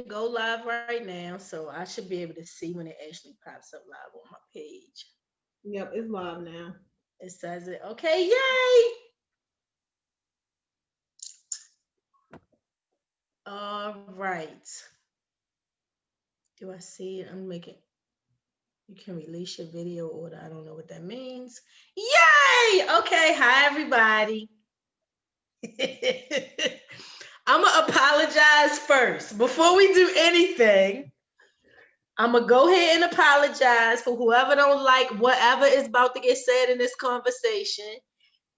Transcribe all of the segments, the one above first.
go live right now, so I should be able to see when it actually pops up live on my page. Yep, it's live now. It says it. Okay, yay! All right. Do I see it? I'm making. You can release your video order. I don't know what that means. Yay! Okay, hi everybody. I'm gonna apologize first before we do anything. I'm gonna go ahead and apologize for whoever don't like whatever is about to get said in this conversation.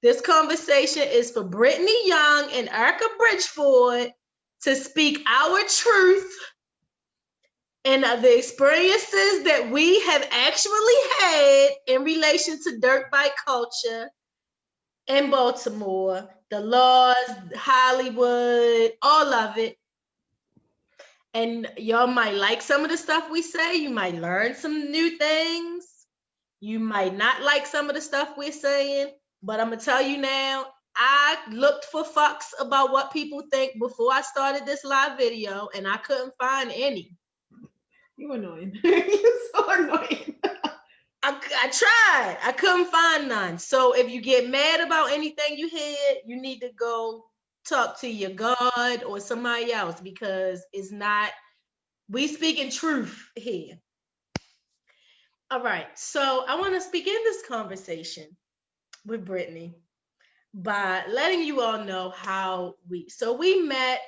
This conversation is for Brittany Young and Erricka Bridgeford to speak our truth and the experiences that we have actually had in relation to dirt bike culture in Baltimore, the laws, Hollywood, all of it. And y'all might like some of the stuff we say. You might learn some new things. You might not like some of the stuff we're saying. But I'm going to tell you now, I looked for fucks about what people think before I started this live video, and I couldn't find any. You annoying. You're so annoying. I tried. I couldn't find none. So if you get mad about anything you hear, you need to go talk to your God or somebody else, because it's not, we speaking truth here. All right. So I want to begin this conversation with Brittany by letting you all know how we met.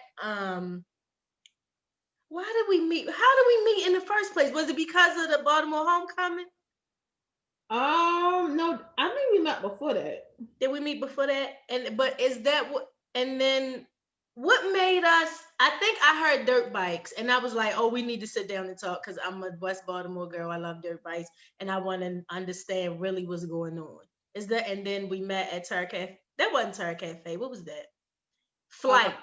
Why did we meet? How did we meet in the first place? Was it because of the Baltimore homecoming? No, I think we met before that. Did we meet before that? But is that what? And then what made us? I think I heard dirt bikes, and I was like, "Oh, we need to sit down and talk," because I'm a West Baltimore girl. I love dirt bikes, and I want to understand really what's going on. Is that? And then we met at Turk Cafe. That wasn't Turk Cafe. What was that? Flight.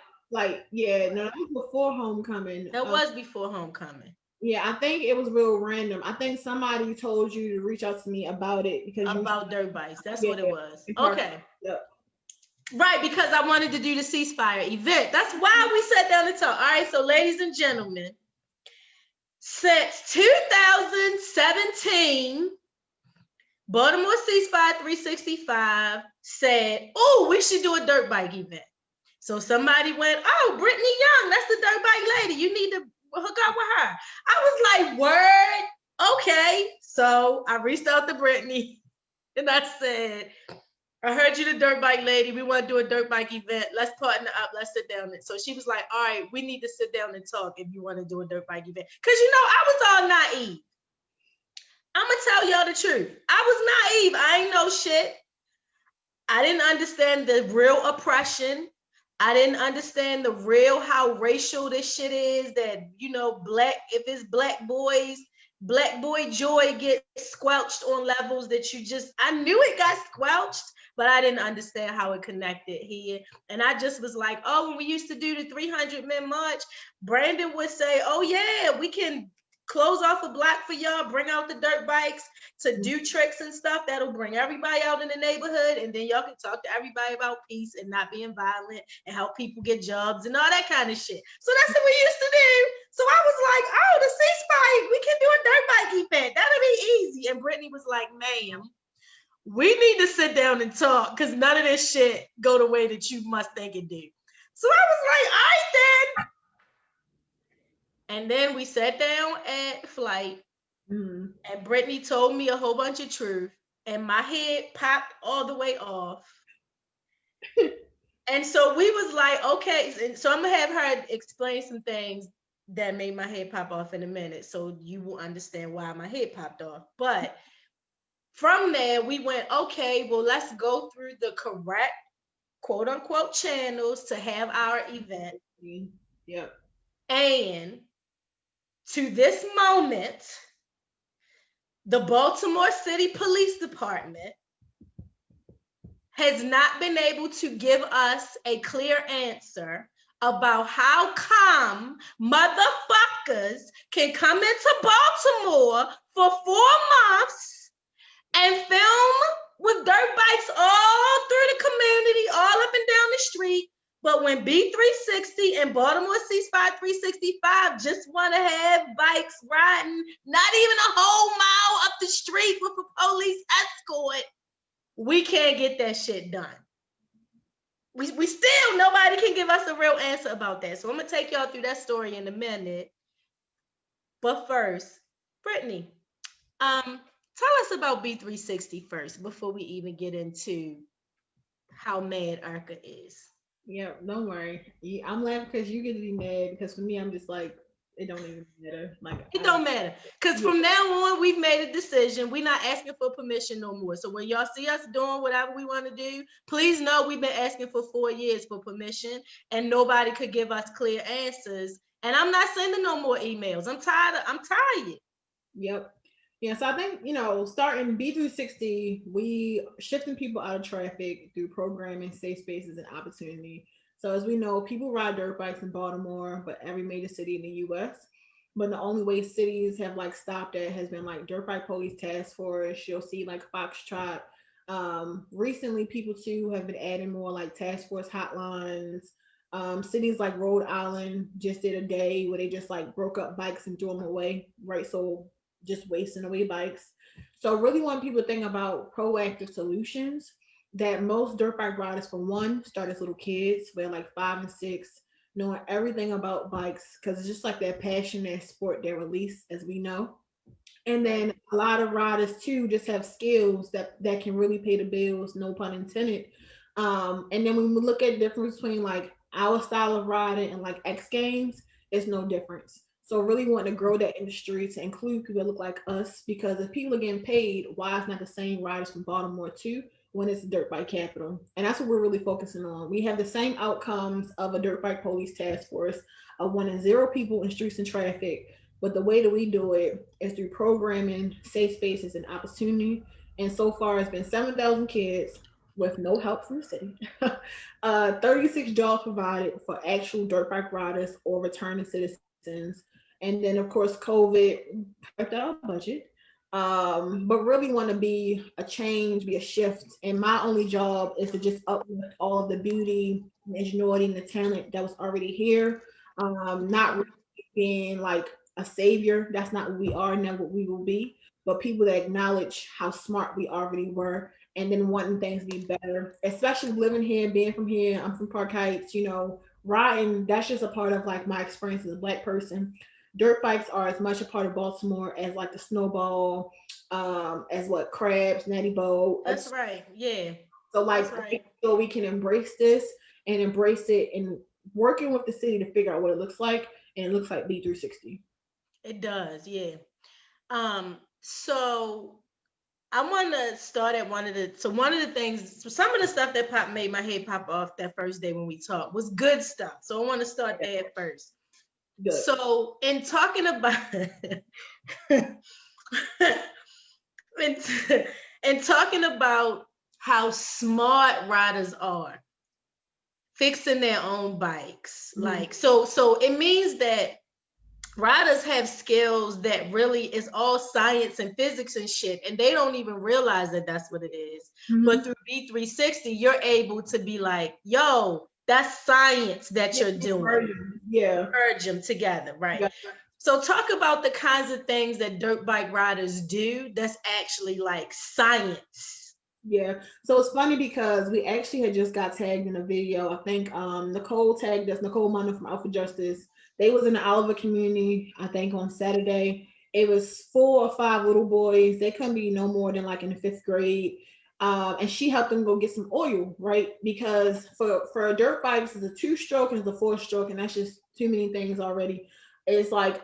Yeah, no, that was before homecoming. That was before homecoming. Yeah, I think it was real random. I think somebody told you to reach out to me about it because about dirt bikes. That's what it was. Okay. Yep. Right, because I wanted to do the ceasefire event. That's why we sat down and talked. All right, so ladies and gentlemen, since 2017, Baltimore Ceasefire 365 said, "Oh, we should do a dirt bike event." So somebody went, "Oh, Brittany Young, that's the dirt bike lady. You need to hook up with her." I was like, "Word, okay." So I reached out to Brittany and I said, "I heard you the dirt bike lady. We want to do a dirt bike event. Let's partner up. Let's sit down." So she was like, "All right, we need to sit down and talk if you want to do a dirt bike event." Because, I was all naive. I'm going to tell y'all the truth. I was naive. I ain't know shit. I didn't understand the real oppression. I didn't understand the real how racial this shit is, that, if it's black boy joy gets squelched on levels that I knew it got squelched, but I didn't understand how it connected here. And I just was like, oh, when we used to do the 300 men march, Brandon would say, "Oh yeah, we can close off a block for y'all, bring out the dirt bikes to do tricks and stuff. That'll bring everybody out in the neighborhood, and then y'all can talk to everybody about peace and not being violent and help people get jobs and all that kind of shit." So that's what we used to do. So I was like, "Oh, the ceasefire, we can do a dirt bike event. That'll be easy." And Brittany was like, "Ma'am, we need to sit down and talk, because none of this shit go the way that you must think it do." So I was like, "All right then." And then we sat down at Flight, and Brittany told me a whole bunch of truth, and my head popped all the way off. And so we was like, okay, and so I'm gonna have her explain some things that made my head pop off in a minute, so you will understand why my head popped off. But from there, we went, okay, well, let's go through the correct quote unquote channels to have our event. Yep. And to this moment, the Baltimore City Police Department has not been able to give us a clear answer about how come motherfuckers can come into Baltimore for 4 months and film with dirt bikes all through the community, all up and down the street, But when B360 and Baltimore C-Spot 365 just want to have bikes riding not even a whole mile up the street with a police escort, we can't get that shit done. We still, nobody can give us a real answer about that. So I'm going to take y'all through that story in a minute. But first, Brittany, tell us about B360 first before we even get into how mad Erricka is. Yeah, don't worry. I'm laughing because you get to be mad because for me, I'm just like, it don't even matter. Like it don't matter. Because from now on, we've made a decision. We're not asking for permission no more. So when y'all see us doing whatever we want to do, please know we've been asking for 4 years for permission and nobody could give us clear answers. And I'm not sending no more emails. I'm tired. Yep. Yeah, so I think, starting B360, we shifting people out of traffic through programming, safe spaces, and opportunity. So as we know, people ride dirt bikes in Baltimore, but every major city in the US. But the only way cities have like stopped at has been like dirt bike police task force. You'll see like Foxtrot. Recently, people too have been adding more like task force hotlines. Cities like Rhode Island just did a day where they just like broke up bikes and threw them away, right? So just wasting away bikes. So I really want people to think about proactive solutions that most dirt bike riders, for one, start as little kids, they're like 5 and 6, knowing everything about bikes because it's just like that passion, that sport, their release, as we know. And then a lot of riders too just have skills that can really pay the bills, no pun intended. And then when we look at the difference between like our style of riding and like X Games, it's no difference. So really want to grow that industry to include people that look like us because if people are getting paid, why is not the same riders from Baltimore too when it's dirt bike capital? And that's what we're really focusing on. We have the same outcomes of a dirt bike police task force of 1 in 0 people in streets and traffic. But the way that we do it is through programming, safe spaces, and opportunity. And so far, it's been 7,000 kids with no help from the city. 36 jobs provided for actual dirt bike riders or returning citizens. And then, of course, COVID hurt our budget. But really want to be a change, be a shift. And my only job is to just uplift all of the beauty, the ingenuity, and the talent that was already here. Not really being like a savior. That's not what we are, never what we will be. But people that acknowledge how smart we already were and then wanting things to be better, especially living here, being from here. I'm from Park Heights, riding, that's just a part of like my experience as a black person. Dirt bikes are as much a part of Baltimore as like the snowball, as what crabs, natty bow. That's right. Yeah. So like right. so we can embrace this and embrace it and working with the city to figure out what it looks like. And it looks like B360. It does, yeah. So I want to start at one of the things, some of the stuff that made my head pop off that first day when we talked was good stuff. So I want to start there first. Good. So in talking about in talking about how smart riders are fixing their own bikes, like so it means that riders have skills that really is all science and physics and shit, and they don't even realize that that's what it is. But through B360, you're able to be like, yo, that's science that you're doing. Merge them together, right? Yeah. So talk about the kinds of things that dirt bike riders do that's actually like science. Yeah. So it's funny because we actually had just got tagged in a video. I think Nicole tagged us, Nicole Munna from Alpha Justice. They was in the Oliver community, I think on Saturday. It was 4 or 5 little boys. They couldn't be no more than like in the 5th grade. And she helped them go get some oil, right? Because for a dirt bikes, it's a 2-stroke and it's a 4-stroke, and that's just too many things already. It's like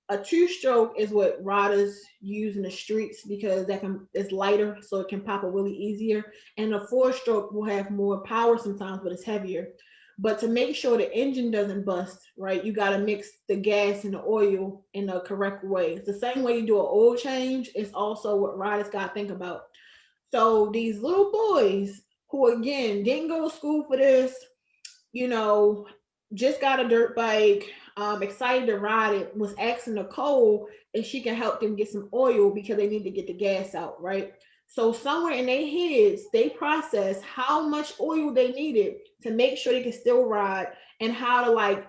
a 2-stroke is what riders use in the streets because it's lighter, so it can pop a wheelie easier. And a 4-stroke will have more power sometimes, but it's heavier. But to make sure the engine doesn't bust, right, you got to mix the gas and the oil in the correct way. It's the same way you do an oil change. It's also what riders got to think about. So these little boys who, again, didn't go to school for this, just got a dirt bike, excited to ride it, was asking Nicole if she can help them get some oil because they need to get the gas out, right? So somewhere in their heads, they process how much oil they needed to make sure they can still ride, and how to like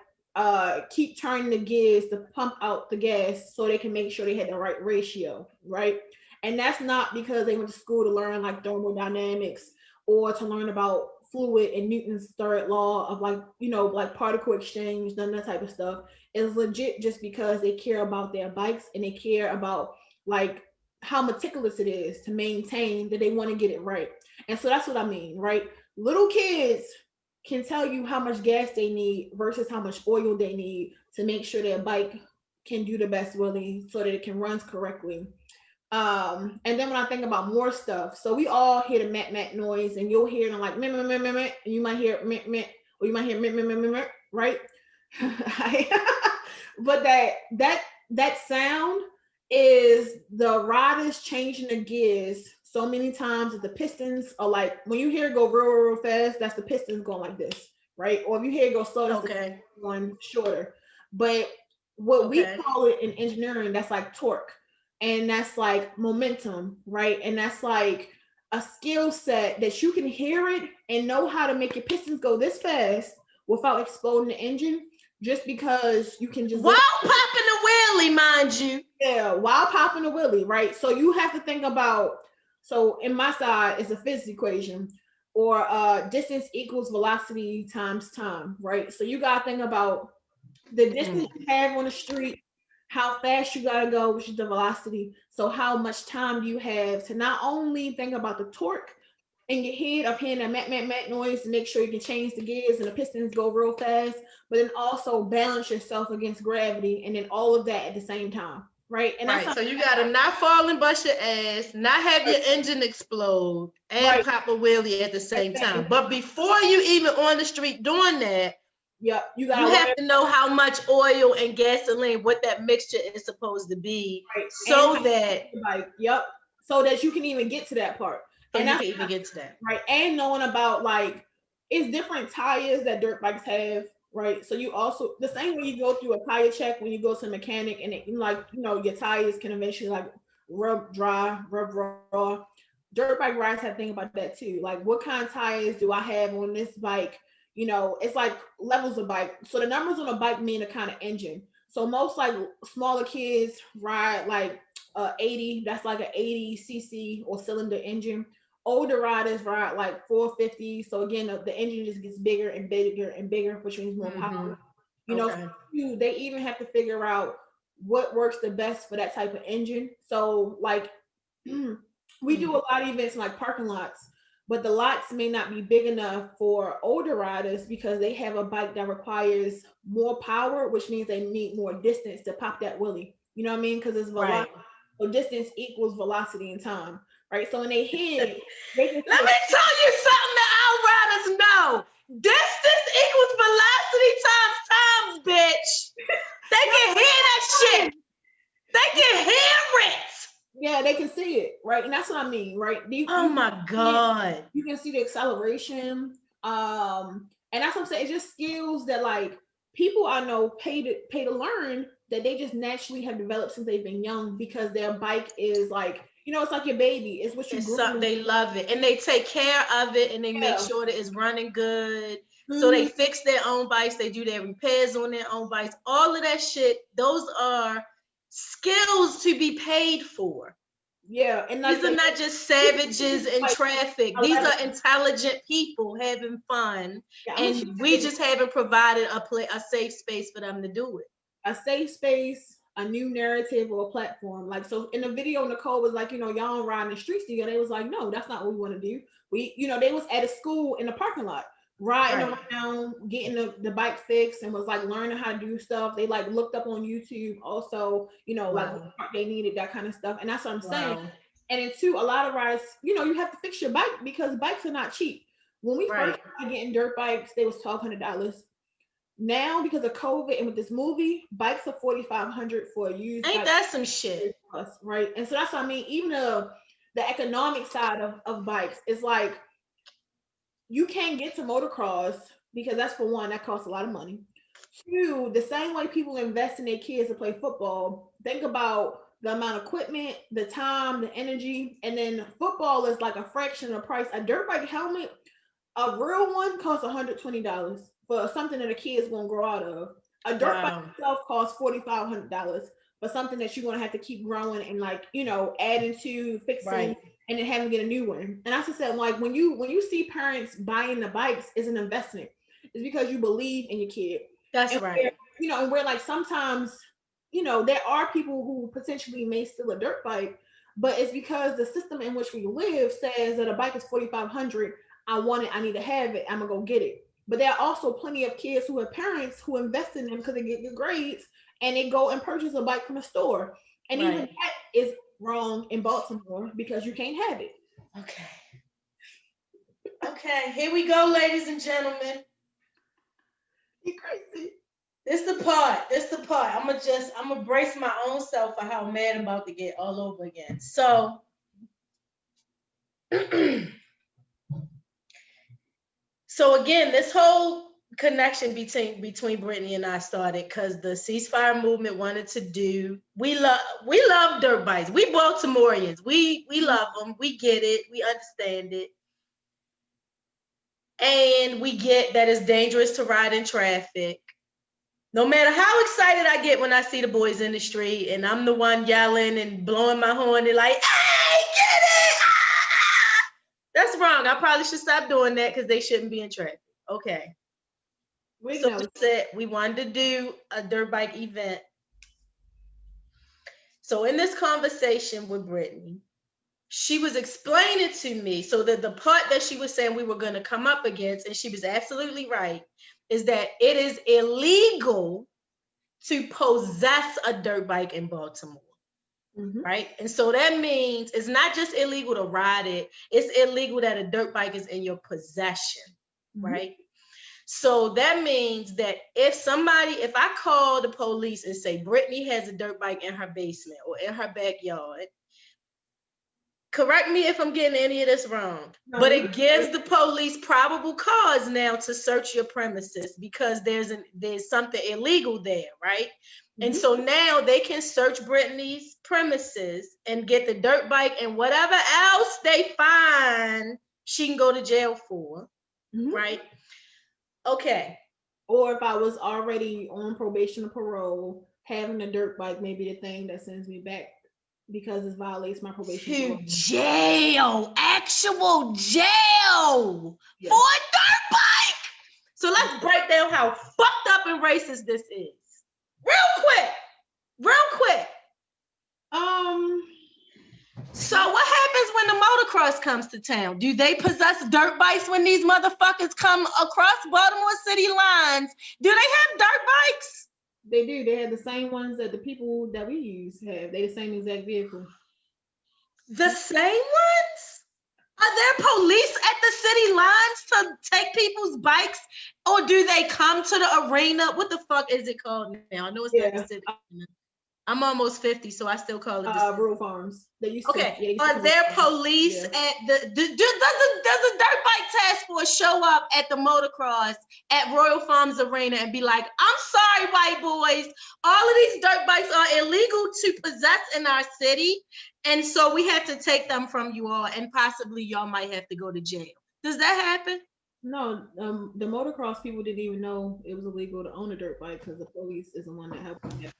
keep turning the gears to pump out the gas so they can make sure they had the right ratio, right? And that's not because they went to school to learn like thermodynamics or to learn about fluid and Newton's third law of like, like particle exchange, none of that type of stuff. It's legit just because they care about their bikes, and they care about like how meticulous it is to maintain, that they want to get it right. And so that's what I mean, right? Little kids can tell you how much gas they need versus how much oil they need to make sure their bike can do the best really so that it can run correctly. And then when I think about more stuff, so we all hear the mat noise, and you'll hear them like meh, meh, meh, meh, meh, and you might hear meh, meh, or you might hear meh, meh, meh, meh, meh, right? But that sound is the riders changing the gears so many times that the pistons are like, when you hear it go real, real fast, that's the pistons going like this, right? Or if you hear it go slow, that's Okay. the one shorter. But what we Okay. call it in engineering, that's like torque, and that's like momentum, right? And that's like a skill set that you can hear it and know how to make your pistons go this fast without exploding the engine, just because you can just While listen. popping the wheelie, mind you. Yeah, while popping a wheelie, right? So you have to think about, so in my side it's a physics equation, or distance equals velocity times time, right? So you gotta think about the distance you have on the street, how fast you gotta go, which is the velocity. So how much time do you have to not only think about the torque in your head of hearing that mat noise to make sure you can change the gears and the pistons go real fast, but then also balance yourself against gravity, and then all of that at the same time, right? And that's Right. how, So you gotta not fall and bust your ass, not have your engine explode, and right. pop a wheelie at the same time. But before you even on the street doing that, Yep, you you gotta have worry, to know how much oil and gasoline, what that mixture is supposed to be, right, and so that like, yep, so that you can even get to that part. so And you that's can even get to that. right. And knowing about like, it's different tires that dirt bikes have, right? So you also, the same way you go through a tire check when you go to a mechanic, and it, like, your tires can eventually like rub dry, rub raw. Dirt bike rides have to think about that too. Like, what kind of tires do I have on this bike? It's like levels of bike. So the numbers on a bike mean a kind of engine. So most like smaller kids ride like 80, that's like an 80 cc or cylinder engine. Older riders ride like 450. So again, the engine just gets bigger and bigger and bigger, which means more Mm-hmm. power. Okay. They even have to figure out what works the best for that type of engine. So like we do a lot of events in like parking lots, but the lots may not be big enough for older riders because they have a bike that requires more power, which means they need more distance to pop that wheelie. You know what I mean? Because it's velocity. Right. So distance equals velocity in time, right? So in their head, they can Let see me tell you something that our riders know. Distance equals velocity times, bitch. They can hear that shit. They can hear it. yeah, they can see it, right? And that's what I mean, right? Oh my God. You can see the acceleration. And that's what I'm saying. It's just skills that like people I know pay to learn, that they just naturally have developed since they've been young, because their bike is like, it's like your baby. It's what you It's grew so, up. they love it and they take care of it and they make Yeah. sure that it's running good. So they Mhm. fix their own bikes, they do their repairs on their own bikes, all of that shit. Those are skills to be paid for. Yeah. And like These are not just savages in like traffic. These are intelligent people having fun, yeah, I'm gonna shoot and we just haven't provided a safe space for them to do it. a safe space, a new narrative, or a platform. Like, so in the video, Nicole was like, y'all don't ride in the streets together. They was like, no, that's not what we want to do. They was at a school in the parking lot, riding Right. around, getting the bike fixed, and was like learning how to do stuff. They like looked up on YouTube also, like Wow. what they needed, that kind of stuff. And that's what I'm saying. Wow. And then two, a lot of rides, you have to fix your bike because bikes are not cheap. When we first Right. started getting dirt bikes, they was $1,200. Now, because of COVID and with this movie, bikes are $4,500 for a used Ain't bike that some shit? plus, right? And so that's what I mean. Even the economic side of bikes is like, you can't get to motocross because that's, for one, that costs a lot of money. Two, the same way people invest in their kids to play football, think about the amount of equipment, the time, the energy, and then football is like a fraction of the price. A dirt bike helmet, a real one, costs $120 for something that a kid is gonna grow out of. A dirt bike Wow. itself costs $4,500 for something that you're gonna have to keep growing and like adding to, fixing, Right. and then having to get a new one. And I just said, like, when you see parents buying the bikes is an investment. It's because you believe in your kid. That's And where, right. and where like sometimes, there are people who potentially may steal a dirt bike, but it's because the system in which we live says that a bike is 4,500. I want it, I need to have it, I'm gonna go get it. But there are also plenty of kids who have parents who invest in them because they get good grades and they go and purchase a bike from a store. And even Right. that is wrong in Baltimore because you can't have it. Okay. Okay. Here we go, ladies and gentlemen. You crazy. This the part. This the part. I'm gonna brace my own self for how mad I'm about to get all over again. So so again, this whole connection between Brittany and I started because the ceasefire movement wanted to do. We love dirt bikes. We Baltimoreans. We love them. We get it. We understand it. And we get that it's dangerous to ride in traffic. No matter how excited I get when I see the boys in the street and I'm the one yelling and blowing my horn, they're like, hey, get it! Ah! That's wrong. I probably should stop doing that because they shouldn't be in traffic. Okay. So we said we wanted to do a dirt bike event. So in this conversation with Brittany, she was explaining to me, so that the part that she was saying we were going to come up against, and she was absolutely right, is that it is illegal to possess a dirt bike in Baltimore. Mm-hmm. Right? And so that means it's not just illegal to ride it, it's illegal that a dirt bike is in your possession. Mm-hmm. Right? So that means that if I call the police and say Brittany has a dirt bike in her basement or in her backyard, correct me if I'm getting any of this wrong, but it gives the police probable cause now to search your premises because there's something illegal there, right? Mm-hmm. And so now they can search Brittany's premises and get the dirt bike and whatever else they find, she can go to jail for, mm-hmm. Right? Okay. Or if I was already on probation or parole, having a dirt bike may be the thing that sends me back because it violates my probation. To jail, actual jail, yes. For a dirt bike. So let's break down how fucked up and racist this is. Real quick. So what happens when the motocross comes to town? Do they possess dirt bikes when these motherfuckers come across Baltimore city lines? Do they have dirt bikes? They do. They have the same ones that the people that we use have. They're the same exact vehicle. The same ones? Are there police at the city lines to take people's bikes? Or do they come to the arena? What the fuck is it called now? I know it's not the city. I'm almost 50, so I still call it rural farms. They used to, are there police at the does a dirt bike task force show up at the motocross at Royal Farms Arena and be like, I'm sorry, white boys, all of these dirt bikes are illegal to possess in our city, and so we have to take them from you all, and possibly y'all might have to go to jail. Does that happen? No, the motocross people didn't even know it was illegal to own a dirt bike because the police is the one that helped them.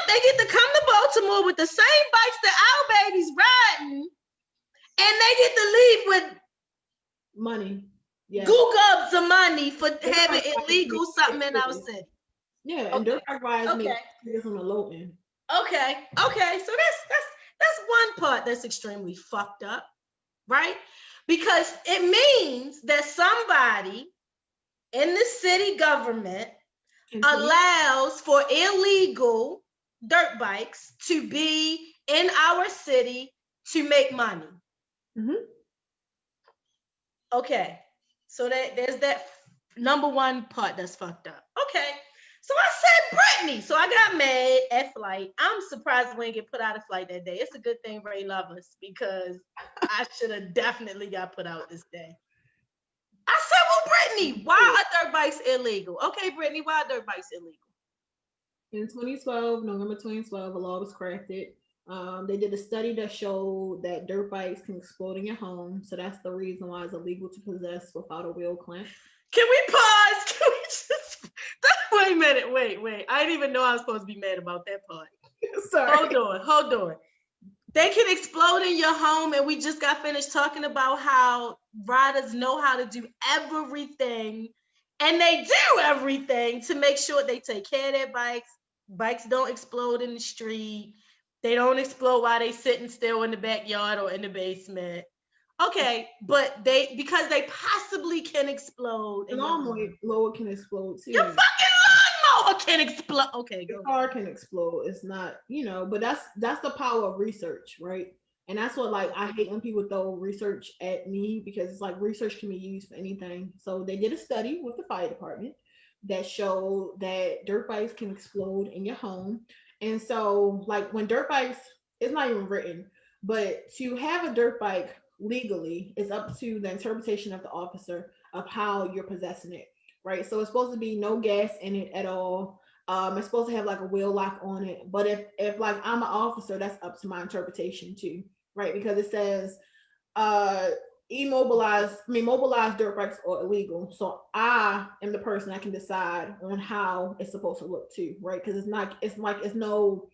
They get to come to Baltimore with the same bikes that our babies riding, and they get to leave with money. Yeah. Goo-gubs of money for having illegal something in our city. Yeah, and dirt bike rides make it on the low end. Okay. So that's one part that's extremely fucked up, right? Because it means that somebody in the city government allows for illegal dirt bikes to be in our city to make money. Mm-hmm. Okay, so there's that number one part that's fucked up. Okay, so I said Brittany, so I got mad at flight. I'm surprised we didn't get put out of flight that day. It's a good thing Ray loves us because I should have definitely got put out this day. I said, well, Brittany, why are dirt bikes illegal? Okay, Brittany, why are dirt bikes illegal? In 2012, November 2012, a law was crafted. They did a study that showed that dirt bikes can explode in your home. So that's the reason why it's illegal to possess without a wheel clamp. Can we pause? Can we just wait a minute? Wait. I didn't even know I was supposed to be mad about that part. Sorry. Hold on. They can explode in your home, and we just got finished talking about how riders know how to do everything, and they do everything to make sure they take care of their bikes. Bikes don't explode in the street. They don't explode while they sitting still in the backyard or in the basement. Okay, but because they possibly can explode The in your home. lawnmower can explode Your too. fucking lawnmower can explode. Okay, Your go ahead. car can explode. It's not, but that's the power of research, right? And that's what, like, I hate when people throw research at me, because it's like research can be used for anything. So they did a study with the fire department that showed that dirt bikes can explode in your home. And so, like, when dirt bikes, it's not even written, but to have a dirt bike legally is up to the interpretation of the officer of how you're possessing it, right? So it's supposed to be no gas in it at all. It's supposed to have like a wheel lock on it. But if like I'm an officer, that's up to my interpretation too, right? Because it says uh mobilized dirt bikes are illegal. So I am the person that can decide on how it's supposed to look too, right? Because it's no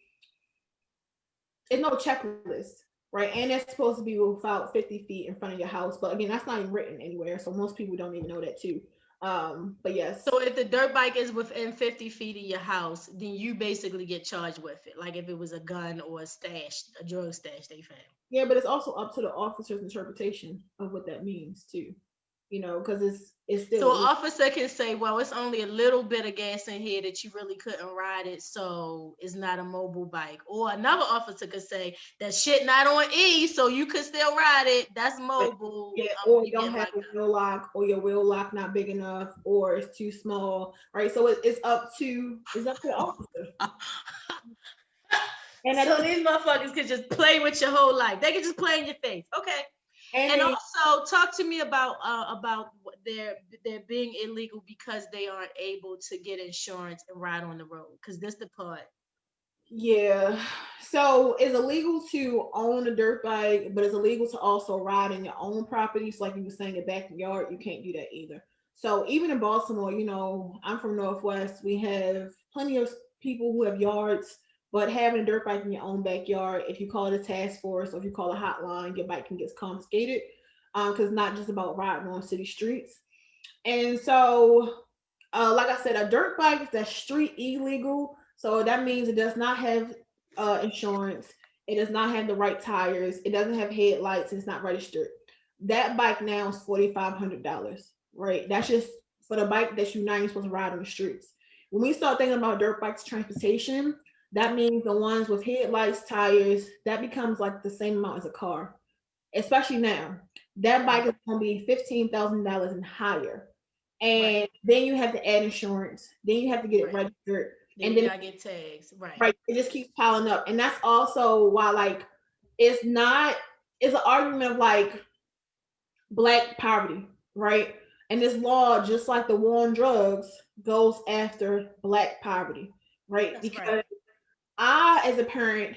checklist, right? And it's supposed to be without 50 feet in front of your house. But again, that's not even written anywhere. So most people don't even know that too. But yes. So if the dirt bike is within 50 feet of your house, then you basically get charged with it. Like if it was a gun or a stash, a drug stash they found. Yeah, but it's also up to the officer's interpretation of what that means too. Because it's So still an officer can say, well, it's only a little bit of gas in here that you really couldn't ride it, so it's not a mobile bike. Or another officer could say, that shit not on E, so you could still ride it. That's mobile. yeah, or you You don't get have locked a up. wheel lock, or your wheel lock not big enough, or it's too small, right? So it's up to the officer, and at So this these motherfuckers could just play with your whole life. They could just play in your face. Okay. and And they also talk to me about their being illegal because they aren't able to get insurance and ride on the road. Because this the part. Yeah. So it's illegal to own a dirt bike, but it's illegal to also ride in your own properties. Like you were saying, your backyard, you can't do that either. So even in Baltimore, I'm from Northwest. We have plenty of people who have yards, but having a dirt bike in your own backyard, if you call it a task force or if you call a hotline, your bike can get confiscated. Because it's not just about riding on city streets. And so, like I said, a dirt bike that's street illegal. So that means it does not have insurance. It does not have the right tires. It doesn't have headlights. It's not registered. That bike now is $4,500. Right? That's just for the bike that you're not even supposed to ride on the streets. When we start thinking about dirt bikes transportation, that means the ones with headlights, tires, that becomes like the same amount as a car, especially now. That bike Right. is going to be $15,000 and higher. Right. And then you have to add insurance. Then you have to get it Right. registered. Then And you then, gotta get tags. Right. right, it just keeps piling up. And that's also why, like, it's not, it's an argument of like black poverty, right? And this law, just like the war on drugs, goes after black poverty, right? That's right. Because I, as a parent,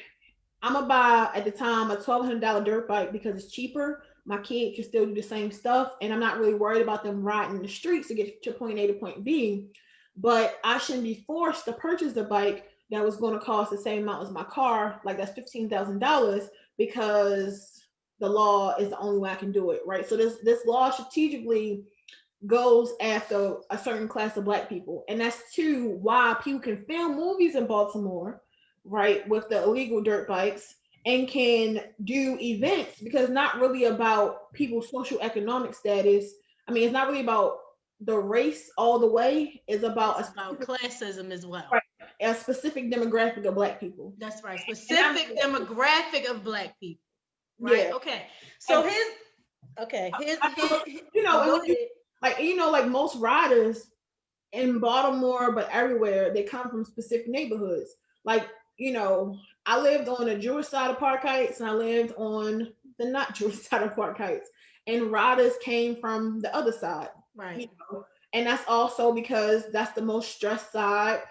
I'm gonna buy at the time a $1,200 dirt bike because it's cheaper. My kid can still do the same stuff, and I'm not really worried about them riding the streets to get to point A to point B. But I shouldn't be forced to purchase a bike that was going to cost the same amount as my car, like that's $15,000, because the law is the only way I can do it, right? So this law strategically goes after a certain class of black people. And that's too why people can film movies in Baltimore, right, with the illegal dirt bikes, and can do events, because it's not really about people's social economic status. I mean, it's not really about the race all the way. It's about It's about classism as well. right, a specific demographic of black people. That's right. And I'm Specific demographic of black people. Right. yeah. Okay. So And here's okay. Oh, and go when you ahead. like most riders in Baltimore, but everywhere, they come from specific neighborhoods. Like, I lived on the Jewish side of Park Heights, and I lived on the not Jewish side of Park Heights. And riders came from the other side, you Right. know. And that's also because that's the most stressed side.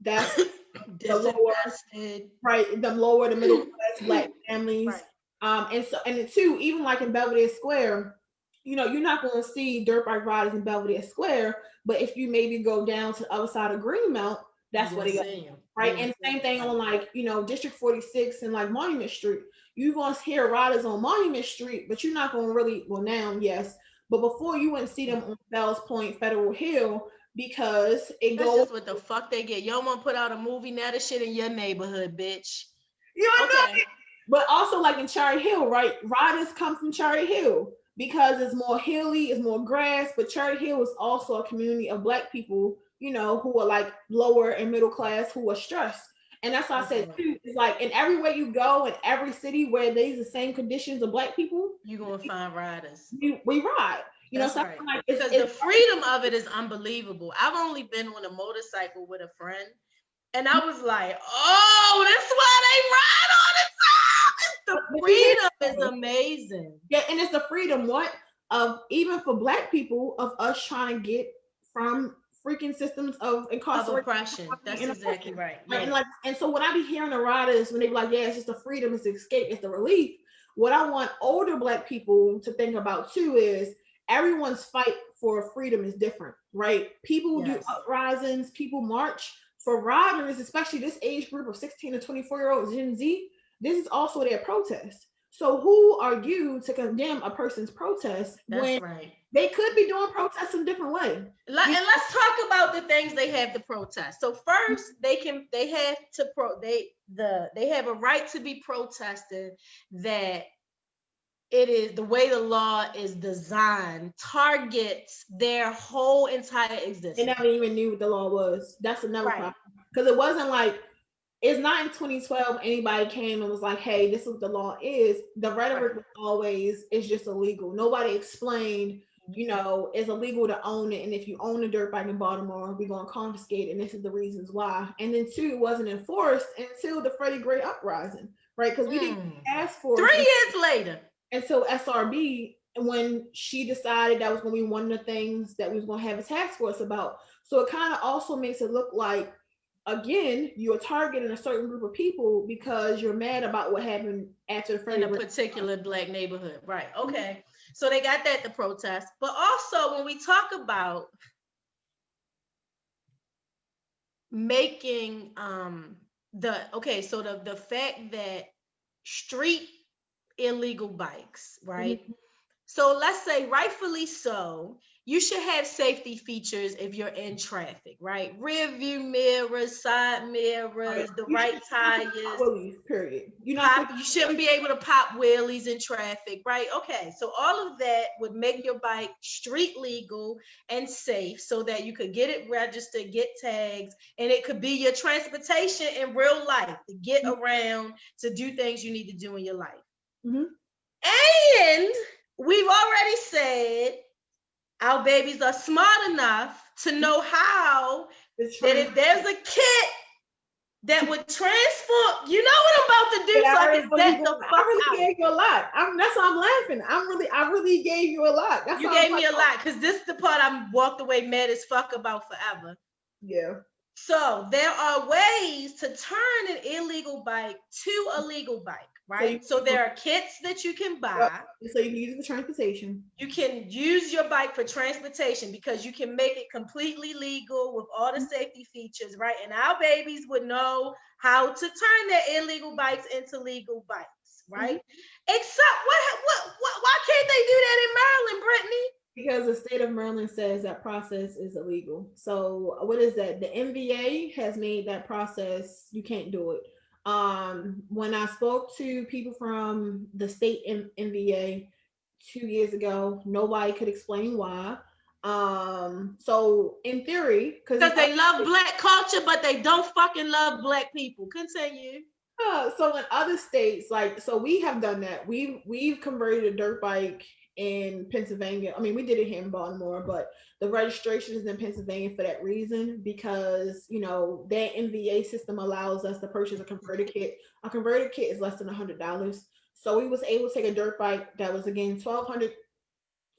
That's the lower, Disinvested. right, the lower, the middle class black families. Right. And so, and then two, even like in Belvedere Square, you're not going to see dirt bike riders in Belvedere Square, but if you maybe go down to the other side of Greenmount, You're that's where gonna they go, see him. You're right? gonna And see same him. thing Right. on like, District 46 and like Monument Street. You're going to hear riders on Monument Street, but you're not going to really, well, now, yes, but before you wouldn't see them on Fells Point, Federal Hill, because it That's goes, just what the fuck they get. Y'all want to put out a movie now? This shit in your neighborhood, bitch. you know, Okay. but also like in Cherry Hill, right? Riders come from Cherry Hill because it's more hilly, it's more grass. But Cherry Hill is also a community of black people, who are like lower and middle class who are stressed. And that's why I said Okay. too, it's like in everywhere you go, in every city where there's the same conditions of black people, You're gonna find riders. we ride. That's So right. I'm like Because the freedom of it is unbelievable. I've only been on a motorcycle with a friend, and I was like, oh, that's why they ride all the time. The freedom is amazing. yeah, and it's the freedom what of even for black people of us trying to get from freaking systems of Of incarceration oppression. That's and exactly oppression. right. Right? Yeah. And so when I be hearing the riders when they be like, yeah, it's just the freedom, it's the escape, it's the relief. What I want older black people to think about too is everyone's fight for freedom is different, right? People do Yes. uprisings, people march. For riders, especially this age group of 16 to 24-year-old Gen Z, this is also their protest. So who are you to condemn a person's protest That's when right. they could be doing protests in a different way? And let's talk about the things they have to protest. So first, they have to they have a right to be protested that it is the way the law is designed targets their whole entire They existence. never even knew what the law was. That's another Right. problem. Because it wasn't like it's not in 2012 anybody came and was like, hey, this is what the law is. The Right. rhetoric was always it's just illegal. Nobody explained, it's illegal to own it. And if you own a dirt bike in Baltimore, we're gonna confiscate it, and this is the reasons why. And then two, it wasn't enforced until the Freddie Gray uprising, right? Because we didn't ask for it 3 years later. until SRB when she decided that was going to be one of the things that we was going to have a task force about. So it kind of also makes it look like, again, you're targeting a certain group of people because you're mad about what happened after the In Freddie a Gray. particular black neighborhood. Right. Okay. So they got that to protest. But also when we talk about making the fact that street illegal bikes, right? Mhm. So let's say, rightfully so, you should have safety features if you're in traffic, right? Rear view mirrors, side Right. mirrors, the You right should not be tires. willies, period. You're not Pop, supposed you shouldn't be able to pop wheelies in traffic, right? Okay, so all of that would make your bike street legal and safe so that you could get it registered, get tags, and it could be your transportation in real life to get to. around, to do things you need to do in your life. Mhm. And we've already said our babies are smart enough to know how It's that trans- if there's a kit that would transform, you know what I'm about to do, Yeah, so I I already can know you set the going. I fuck really out. gave you a lot. That's why I'm laughing. I really gave you a lot. That's You why I'm gave like, me a lot because this is the part I'm walked away mad as fuck about forever. yeah. So there are ways to turn an illegal bike to a legal bike, So you right? So there are kits that you can Yep. buy. So you can use it for transportation. You can use your bike for transportation because you can make it completely legal with all the safety features, right? And our babies would know how to turn their illegal bikes into legal bikes, right? Mm-hmm. Except why can't they do that in Maryland, Brittany? Because the state of Maryland says that process is illegal. So what is that? The NBA has made that process, you can't do it. When I spoke to people from the state NBA 2 years ago, nobody could explain why. So in theory, because Because they love black culture, but they don't fucking love black people. Continue. so in other states, like so we have done that. We've converted a dirt bike in Pennsylvania. I mean, we did it here in Baltimore, but the registration is in Pennsylvania for that reason because that NVA system allows us to purchase a converter kit. A converter kit is less than $100. So we was able to take a dirt bike that was again 1,200,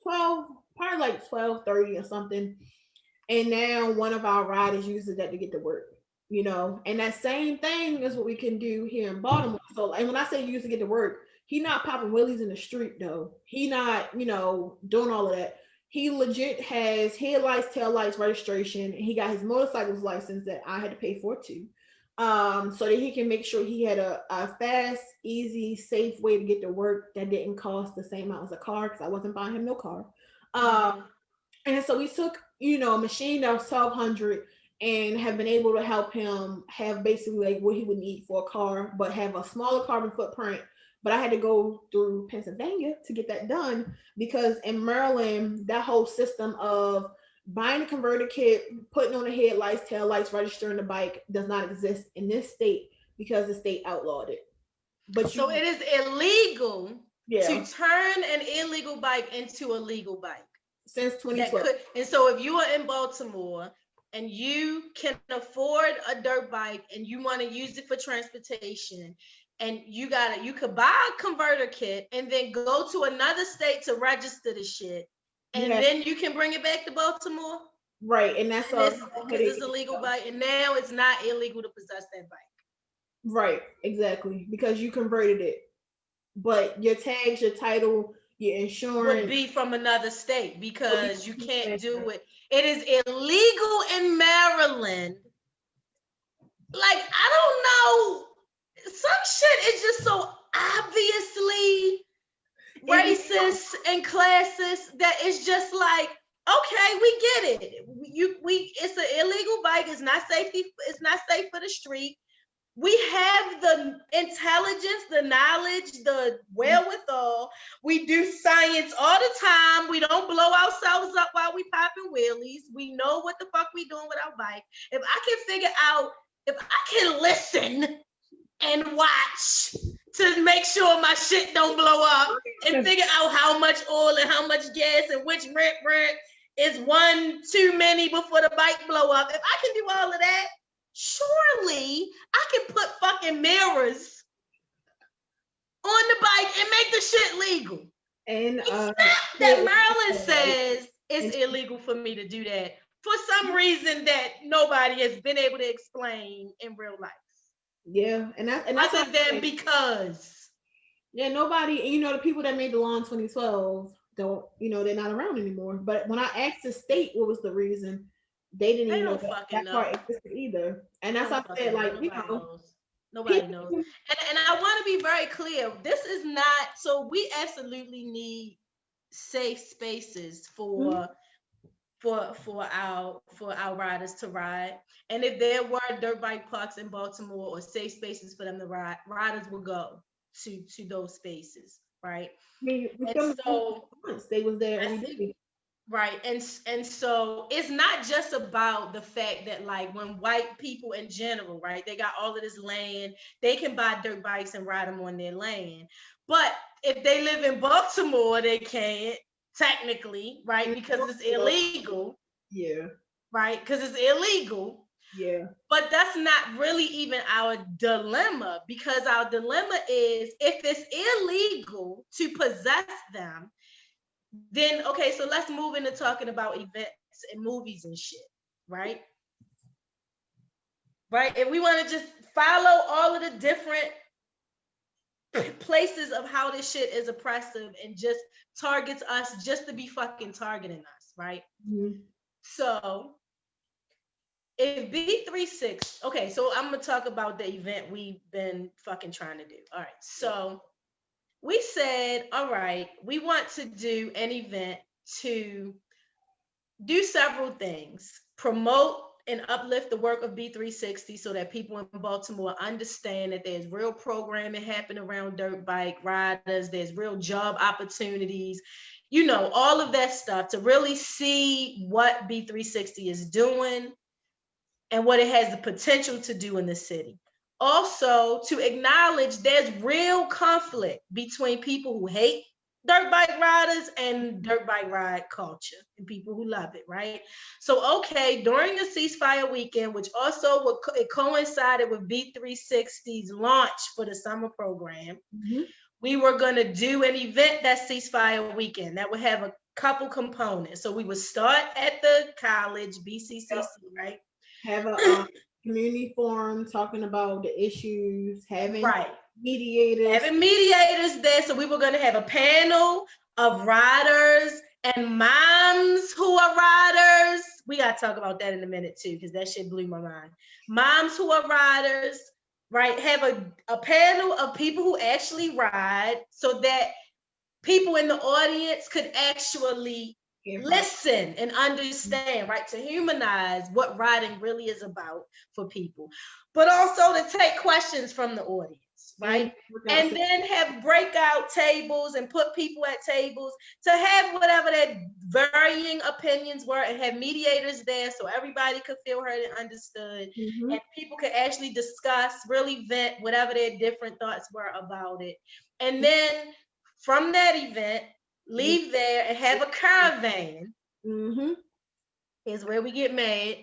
12, probably like 1230 or something. And now one of our riders uses that to get to work. you know, and that same thing is what we can do here in Baltimore. So, and when I say use to get to work, he not popping willies in the street though. He not, you know, doing all of that. He legit has headlights, tail lights, registration, and he got his motorcycle's license that I had to pay for too. So that he can make sure he had a fast, easy, safe way to get to work that didn't cost the same amount as a car because I wasn't buying him no car. Mhm. And so we took, you know, a machine that was 1200 and have been able to help him have basically like what he would need for a car, but have a smaller carbon footprint. But I had to go through Pennsylvania to get that done because in Maryland, that whole system of buying a converter kit, putting on the headlights, tail lights, registering the bike does not exist in this state because the state outlawed it. But So you, it is illegal to yeah, turn an illegal bike into a legal bike. since That 2012. could, and so if you are in Baltimore and you can afford a dirt bike and you want to use it for transportation, and you could buy a converter kit and then go to another state to register the shit, You and have then you can bring it back to Baltimore. right, and that's And all. this because it's a legal bike, and now it's not illegal to possess that bike. Right, exactly. Because you converted it. But your tags, your title, your Would insurance be from another state will be because you from can't do Pennsylvania. it. It is illegal in Maryland. Like, I don't know. Some shit is just so obviously If racist and classist that it's just like, okay, we get it. We it's an illegal bike. It's not safe for the street. We have the intelligence, the knowledge, the you wherewithal. We do science all the time. We don't blow ourselves up while we popping wheelies. We know what the fuck we doing with our bike. If I can figure out, if I can listen and watch to make sure my shit don't blow up and figure out how much oil and how much gas and which rent is one too many before the bike blow up. If I can do all of that, surely I can put fucking mirrors on the bike and make the shit legal. and It's not that Maryland says it's illegal for me to do that for some reason that nobody has been able to explain in real life. yeah, and that's Other than because. yeah, nobody, and you know the people that made the law in 2012 don't, you know, they're not around anymore. But when I asked the state what was the reason, they didn't They even know don't that fucking that know. part existed either. And They that's don't why I said, fucking know. like, you Nobody know, knows. Nobody people. knows. And I want to be very clear. This is not, so we absolutely need safe spaces Mhm. for our riders to ride. And if there were dirt bike parks in Baltimore or safe spaces for them to ride, riders will go to those spaces, right? I mean, we And filmed so once they was there I every think day. right. And so it's not just about the fact that like when white people in general, right, they got all of this land, they can buy dirt bikes and ride them on their land. But if they live in Baltimore, they can't technically, right? And Because it's illegal, yeah, right? Because it's illegal. yeah. But that's not really even our dilemma because our dilemma is if it's illegal to possess them, then okay, so let's move into talking about events and movies and shit, right? Right? If we want to just follow all of the different places of how this shit is oppressive and just targets us just to be fucking targeting us, right? Mhm. So if B36, okay, so I'm gonna talk about the event we've been fucking trying to do. All right, so we said, all right, we want to do an event to do several things: promote and uplift the work of B360 so that people in Baltimore understand that there's real programming happening around dirt bike riders, there's real job opportunities, you know, all of that stuff to really see what B360 is doing and what it has the potential to do in the city. Also, to acknowledge there's real conflict between people who hate dirt bike riders and dirt bike ride culture and people who love it, right? So, okay, during the ceasefire weekend, which also it coincided with B360's launch for the summer program, Mhm. we were going to do an event that ceasefire weekend that would have a couple components. So we would start at the college, BCCC, Yep. right? Have a community forum, talking about the issues, having Right. mediators. Having mediators there. So we were going to have a panel of riders and moms who are riders. We got to talk about that in a minute too, because that shit blew my mind. Moms who are riders, right? Have a panel of people who actually ride so that people in the audience could actually listen and understand, right? To humanize what riding really is about for people, but also to take questions from the audience, right? And then have breakout tables and put people at tables to have whatever their varying opinions were, and have mediators there so everybody could feel heard and understood, and people could actually discuss, really vent whatever their different thoughts were about it. And then from that event, leave there and have a caravan. Is where we get mad.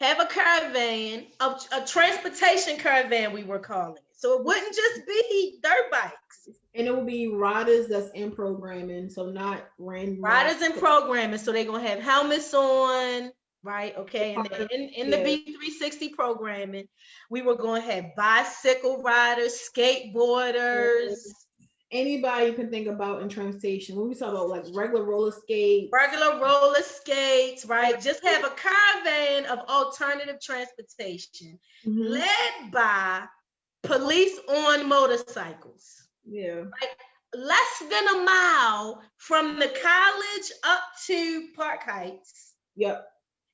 Have a caravan, a transportation caravan, we were calling it. So it wouldn't just be dirt bikes. And it will be riders that's in programming, so not random riders in programming. So they're gonna have helmets on, right? Okay. And then in the B360 programming, we were gonna have bicycle riders, skateboarders. Anybody you can think about in transportation. When we talk about like regular roller skates, right? Just have a caravan of alternative transportation led by police on motorcycles. Yeah. Like less than a mile from the college up to Park Heights. Yep.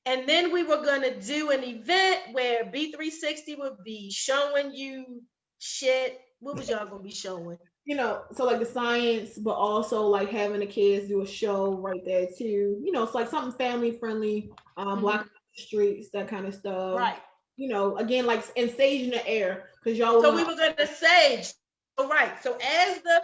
And then we were gonna do an event where B360 would be showing you shit. What was y'all gonna be showing? You know, so like the science, but also like having the kids do a show right there too. You know, it's like something family friendly, block streets, that kind of stuff. Right. You know, again, like and sage in the air because y'all. So we were gonna sage. All right. So as the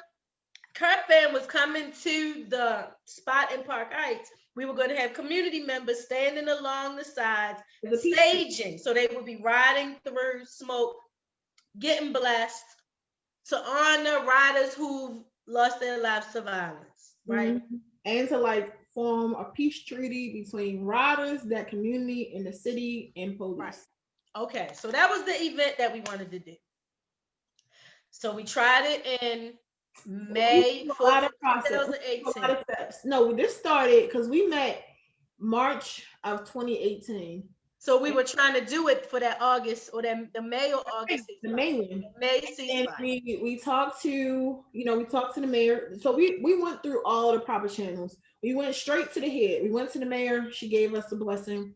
caravan was coming to the spot in Park Heights, we were going to have community members standing along the sides, staging. So they would be riding through smoke, getting blessed, to honor riders who've lost their lives to violence, right? And to like form a peace treaty between riders, that community, and the city and police. Right. Okay, so that was the event that we wanted to do. So we tried it in May 2018. No, this started because we met March of 2018. So we were trying to do it for that August or the May or August. The May one. May and we talked to, we talked to the mayor. So we went through all the proper channels. We went straight to the head. We went to the mayor. She gave us the blessing.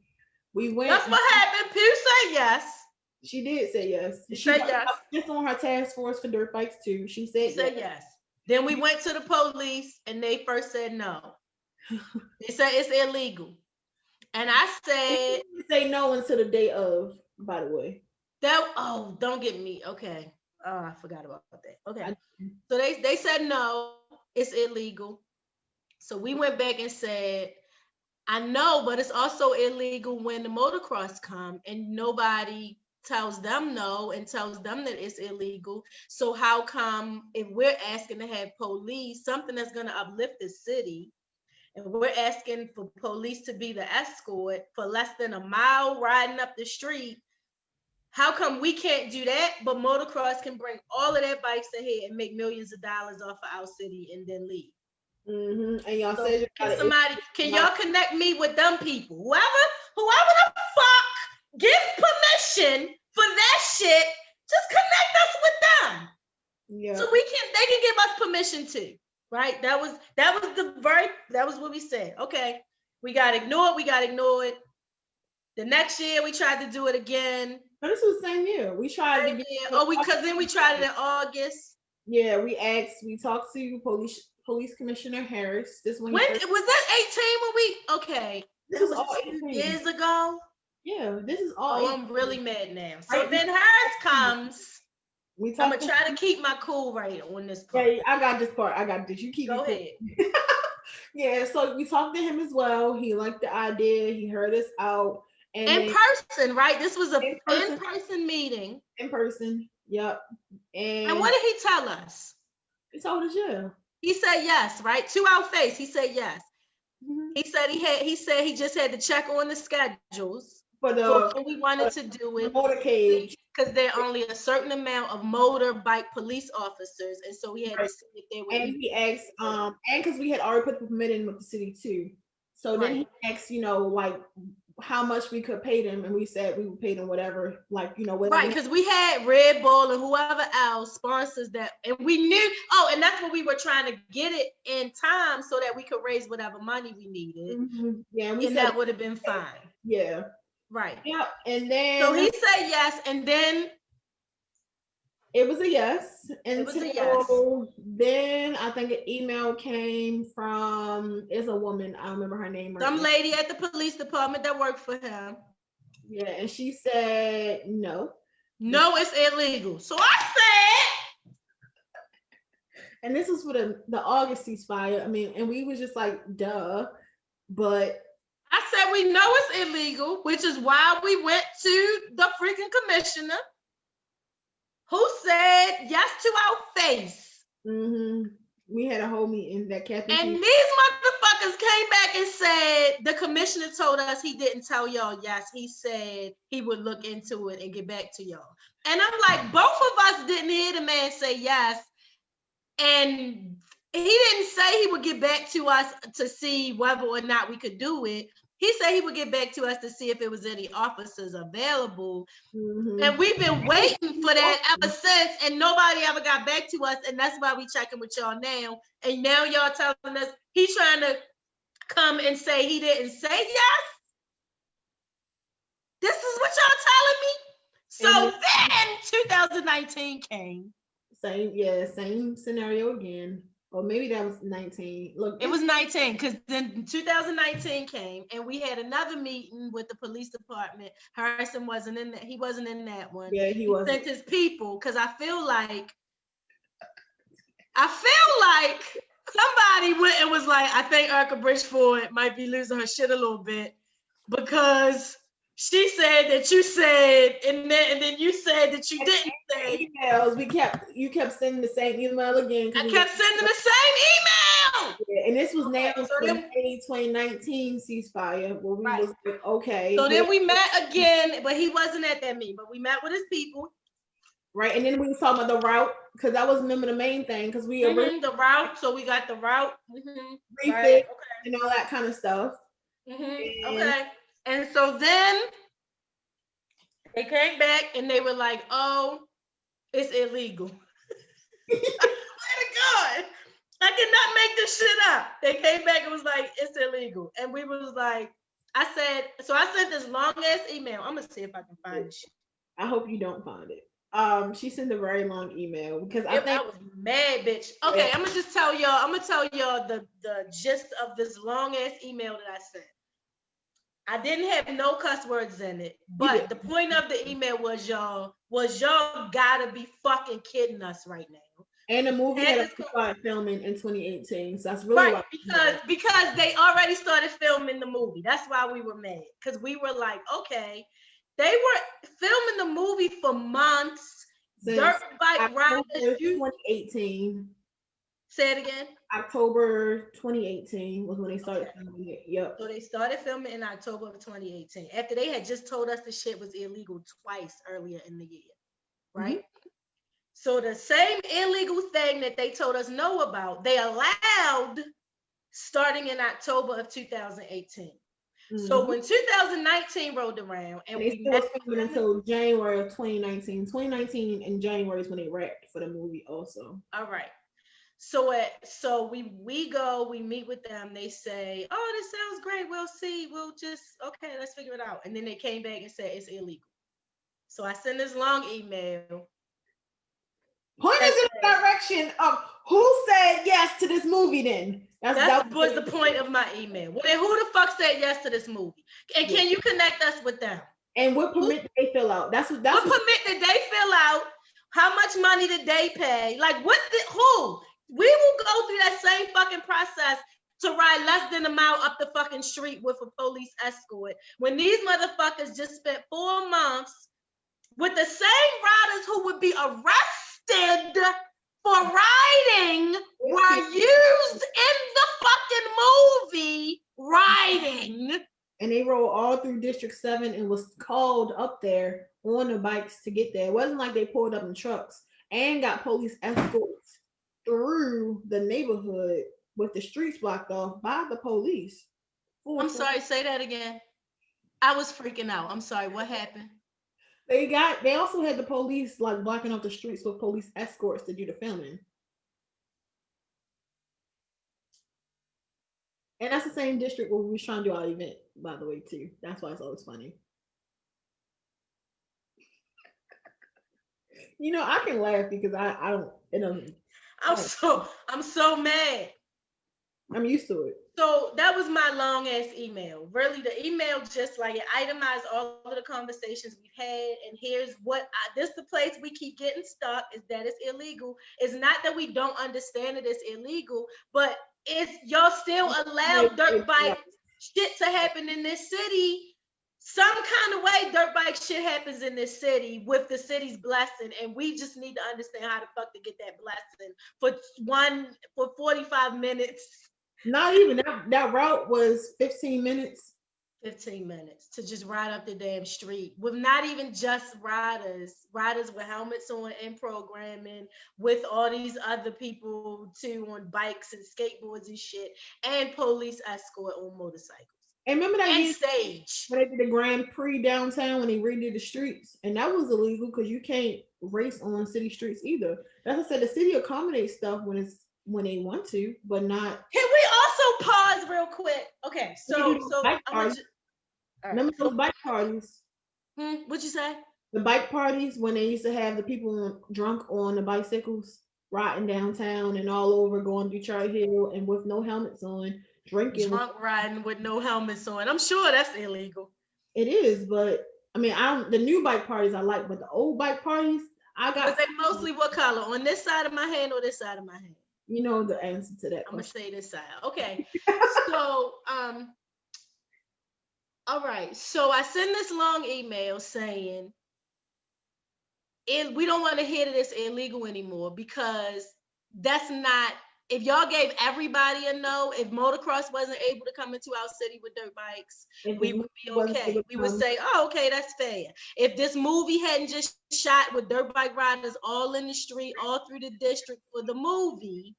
We went. That's what happened. Pew said yes. She did say yes. She said yes. Just on her task force for dirt bikes too. She said yes. Then we went to the police and they first said no. They said it's illegal. And I said, say no until the day of, by the way. Don't get me. Okay. Oh, I forgot about that. Okay. So they said no, it's illegal. So we went back and said, I know, but it's also illegal when the motocross come and nobody tells them no and tells them that it's illegal. So how come if we're asking to have police, something that's going to uplift the city, and we're asking for police to be the escort for less than a mile riding up the street, how come we can't do that, but motocross can bring all of their bikes ahead and make millions of dollars off of our city and then leave? And y'all said can y'all connect me with them people? Whoever the fuck give permission for that shit, just connect us with them. Yeah. So they can give us permission too. Right? That was what we said. Okay, we got ignored. The next year we tried to do it again. But this was the same year. We tried to because then we tried it in August. Yeah, we talked to police commissioner Harris. This one. When was that 18 when we okay. This was all 2 years ago. Yeah, this is all. I'm really mad now. So then Harris comes. I'm gonna try to keep my cool right on this part. Yeah, I got this part. I got this. You keep go ahead. Yeah, so we talked to him as well. He liked the idea. He heard us out. And in person, right? This was an in-person meeting. In person, yep. And what did he tell us? He told us, yeah. He said yes, right? To our face, he said yes. He said he just had to check on the schedules. for we wanted to do it motorcade because there are only a certain amount of motorbike police officers, and so we had to see if they were. And he asked, and because we had already put the permit in with the city too, so then he asked, like how much we could pay them, and we said we would pay them whatever, like whatever. Right, because we had Red Bull and whoever else sponsors that, and we knew. Oh, and that's what we were trying to get it in time so that we could raise whatever money we needed. Mm-hmm. Yeah, and that would have been fine. Yeah. Right. Yeah, and then so he said yes, and then it was a yes. Until then, I think an email came from it's a woman. I don't remember her name. Some lady at the police department that worked for him. Yeah, and she said no. No, it's illegal. So I said, and this was for the August ceasefire. I mean, and we was just like, duh. But I said we know it's illegal, which is why we went to the freaking commissioner, who said yes to our face. Mm-hmm. We had a whole meeting that Captain. And these motherfuckers came back and said the commissioner told us he didn't tell y'all yes. He said he would look into it and get back to y'all. And I'm like, both of us didn't hear the man say yes. And he didn't say he would get back to us to see whether or not we could do it. He said he would get back to us to see if it was any officers available. Mm-hmm. And we've been waiting for that ever since, and nobody ever got back to us, and that's why we checking with y'all now. And now y'all telling us he's trying to come and say he didn't say yes? This is what y'all telling me? So then 2019 came. Same scenario again. Or maybe that was 19. Look, it was 19 because then 2019 came and we had another meeting with the police department. Harrison wasn't in that. He wasn't in that one. Yeah, he wasn't. Sent his people because I feel like somebody went and was like, I think Erricka Bridgeford might be losing her shit a little bit because she said that you said, and then you said that you didn't say. Emails, you kept sending the same email again. I kept sending the same email. Yeah, and this was now for the May 2019 ceasefire, where we was like, okay. So then we met again, but he wasn't at that meeting, but we met with his people. Right, and then we was talking about the route, because that was, remember, the main thing, because we the route, so we got the route. Refit, and all that kind of stuff. Okay. And so then they came back and they were like, oh, it's illegal. I swear to God, I cannot make this shit up. They came back and was like, it's illegal. And we was like, I sent this long ass email. I'm gonna see if I can find it. I hope you don't find it. She sent a very long email because I was mad, bitch. Okay, I'm gonna tell y'all the gist of this long ass email that I sent. I didn't have no cuss words in it, but the point of the email was y'all gotta be fucking kidding us right now. And the movie had started filming in 2018, so that's really right because they already started filming the movie. That's why we were mad, because we were like, okay, they were filming the movie for months. Dirtbike riders, 2018. Say it again. October 2018 was when they started filming it. Yep. So they started filming in October of 2018 after they had just told us the shit was illegal twice earlier in the year, right? Mm-hmm. So the same illegal thing that they told us no about, they allowed starting in October of 2018. Mm-hmm. So when 2019 rolled around and they still filming until January of 2019. 2019 in January is when they wrapped for the movie also. All right. So we meet with them. They say, oh, this sounds great. We'll see. Okay, let's figure it out. And then they came back and said it's illegal. So I sent this long email. Point us in the direction of who said yes to this movie then. That was the point of my email. Well, then who the fuck said yes to this movie? And can you connect us with them? And what permit did they fill out? What permit did they fill out? How much money did they pay? Like who? We will go through that same fucking process to ride less than a mile up the fucking street with a police escort when these motherfuckers just spent 4 months with the same riders who would be arrested for riding were used in the fucking movie riding. and they rode all through District 7 and was called up there on the bikes to get there. It wasn't like they pulled up in trucks and got police escorts through the neighborhood with the streets blocked off by the police. I'm sorry, say that again. I was freaking out. I'm sorry, what happened? They also had the police like blocking off the streets with police escorts to do the filming. And that's the same district where we was trying to do our event, by the way, too. That's why it's always funny. I can laugh because I don't it doesn't I'm so mad. I'm used to it. So that was my long ass email. Really, the email just like it itemized all of the conversations we've had. And here's this the place we keep getting stuck is that it's illegal. It's not that we don't understand it, it's illegal, but it's y'all still allow dirt bike shit to happen in this city. Some kind of way dirt bike shit happens in this city with the city's blessing, and we just need to understand how the fuck to get that blessing for 45 minutes. Not even that route was 15 minutes. 15 minutes to just ride up the damn street with not even just riders with helmets on and programming with all these other people too on bikes and skateboards and shit and police escort on motorcycles. And remember that and stage when they did the Grand Prix downtown when they redid the streets, and that was illegal because you can't race on city streets either. That's what I said. The city accommodates stuff when they want to, but not. Can we also pause real quick? Okay, so remember those bike parties? What'd you say? The bike parties when they used to have the people drunk on the bicycles riding downtown and all over going through Charlie Hill and with no helmets on, drinking. Drunk riding with no helmets on. I'm sure that's illegal. It is, but I mean, the new bike parties I like, but the old bike parties I got. But they mostly what color? On this side of my hand or this side of my hand? You know the answer to that. I'm gonna say this side. Okay. So all right. So I send this long email saying we don't want to hear that it's illegal anymore because that's not. If y'all gave everybody a no, if motocross wasn't able to come into our city with dirt bikes, we would be okay. We would say, oh, okay, that's fair. If this movie hadn't just shot with dirt bike riders all in the street, all through the district for the movie,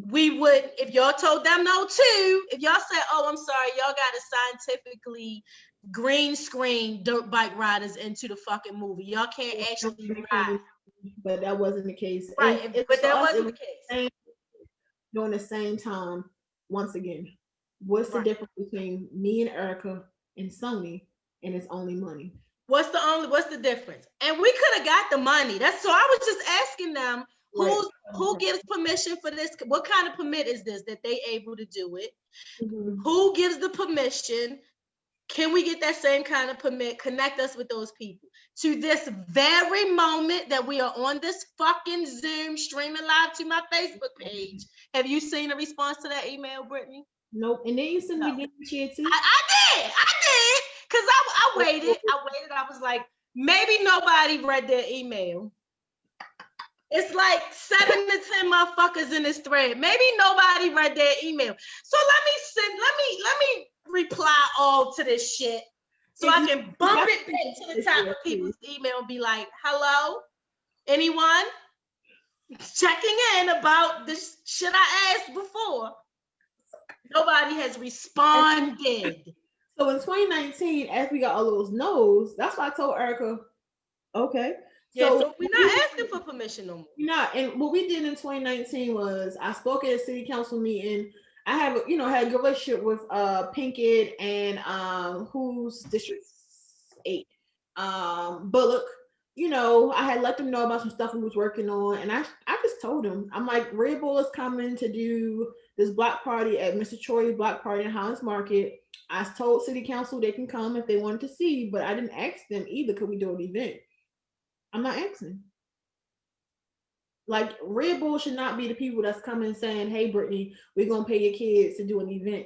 we would, if y'all told them no too, if y'all said, oh, I'm sorry, y'all got to scientifically green screen dirt bike riders into the fucking movie. Y'all can't actually ride. But that wasn't the case. Right, but that wasn't the case. During the same time, once again, what's the difference between me and Erricka and Sony, and it's only money? What's the difference? And we could have got the money. So I was just asking them who gives permission for this? What kind of permit is this that they able to do it? Who gives the permission? Can we get that same kind of permit? Connect us with those people. To this very moment that we are on this fucking Zoom streaming live to my Facebook page. Have you seen a response to that email, Brittany? Nope. And then you sent me the shit too. I did. Because I waited. I was like, maybe nobody read their email. It's like 7 to 10 motherfuckers in this thread. Maybe nobody read their email. So let me reply all to this shit so I can bump it back to the top of people's email and be like, hello, anyone checking in about this shit I asked before? Nobody has responded. So in 2019, after we got all those no's, that's why I told Erricka, okay. Yeah, so we're not asking for permission no more. We're not. And what we did in 2019 was I spoke at a city council meeting. I had a good relationship with Pinkett and who's District 8, Bullock. I had let them know about some stuff we was working on, and I just told them, I'm like, Red Bull is coming to do this block party at Mr. Troy's block party in Highlands Market. I told city council they can come if they wanted to see, but I didn't ask them either, could we do an event? I'm not asking. Like, Red Bull should not be the people that's coming saying, hey, Brittany, we're going to pay your kids to do an event.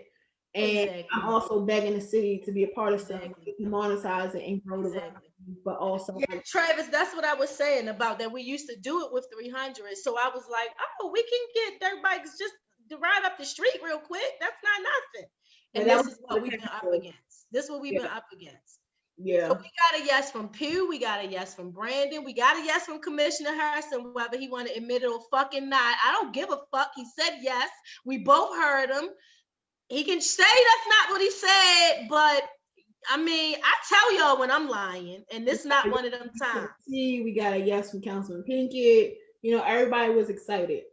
And I'm also begging the city to be a part of stuff, monetize it and grow the revenue. But also, Travis, that's what I was saying about that. We used to do it with 300. So I was like, oh, we can get dirt bikes just to ride up the street real quick. That's not nothing. And this is what we've been up against. This is what we've been up against. Yeah. So we got a yes from Pew. We got a yes from Brandon. We got a yes from Commissioner Harrison, whether he want to admit it or fucking not. I don't give a fuck. He said yes. We both heard him. He can say that's not what he said, but I mean, I tell y'all when I'm lying, and this is not one of them times. We got a yes from Councilman Pinkett. You know, everybody was excited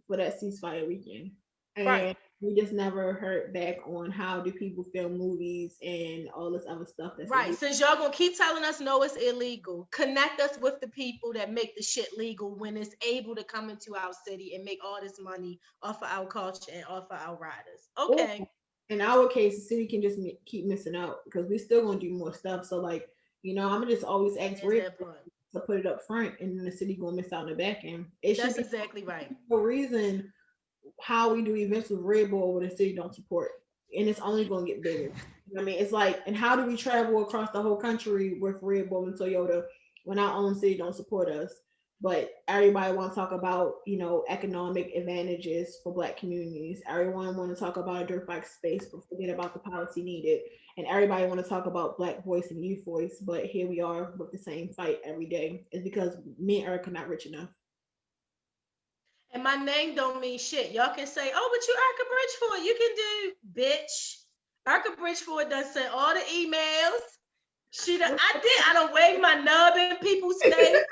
for that ceasefire weekend. And right. We just never heard back on how do people film movies and all this other stuff. That's right. Illegal. Since y'all gonna keep telling us no, it's illegal. Connect us with the people that make the shit legal when it's able to come into our city and make all this money off of our culture and off of our riders. Okay. In our case, the city can just keep missing out because we're still gonna do more stuff. So like, you know, I'm gonna just always ask Rick to put it up front, and then the city gonna miss out on the back end. That's exactly right. No reason how we do events with Red Bull where the city don't support, and it's only going to get bigger. You know what I mean, it's like, and how do we travel across the whole country with Red Bull and Toyota when our own city don't support us? But everybody want to talk about, you know, economic advantages for Black communities. Everyone want to talk about a dirt bike space, but forget about the policy needed. And everybody want to talk about Black voice and youth voice, but here we are with the same fight every day. It's because me and Erricka not rich enough. And my name don't mean shit. Y'all can say, oh, but you Erricka Bridgeford. You can do, bitch. Erricka Bridgeford done sent all the emails. I don't wave my nub in people's face. Handicap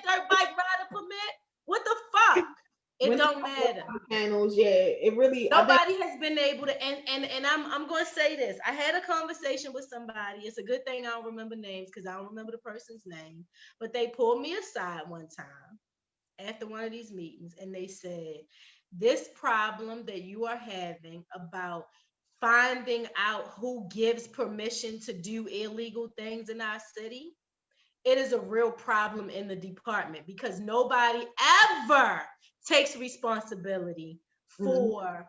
dirt bike rider permit. What the fuck? It don't matter. Panels, yeah, it really. Nobody has been able to. And I'm going to say this. I had a conversation with somebody. It's a good thing I don't remember names because I don't remember the person's name. But they pulled me aside one time after one of these meetings, and they said, this problem that you are having about finding out who gives permission to do illegal things in our city, it is a real problem in the department because nobody ever takes responsibility for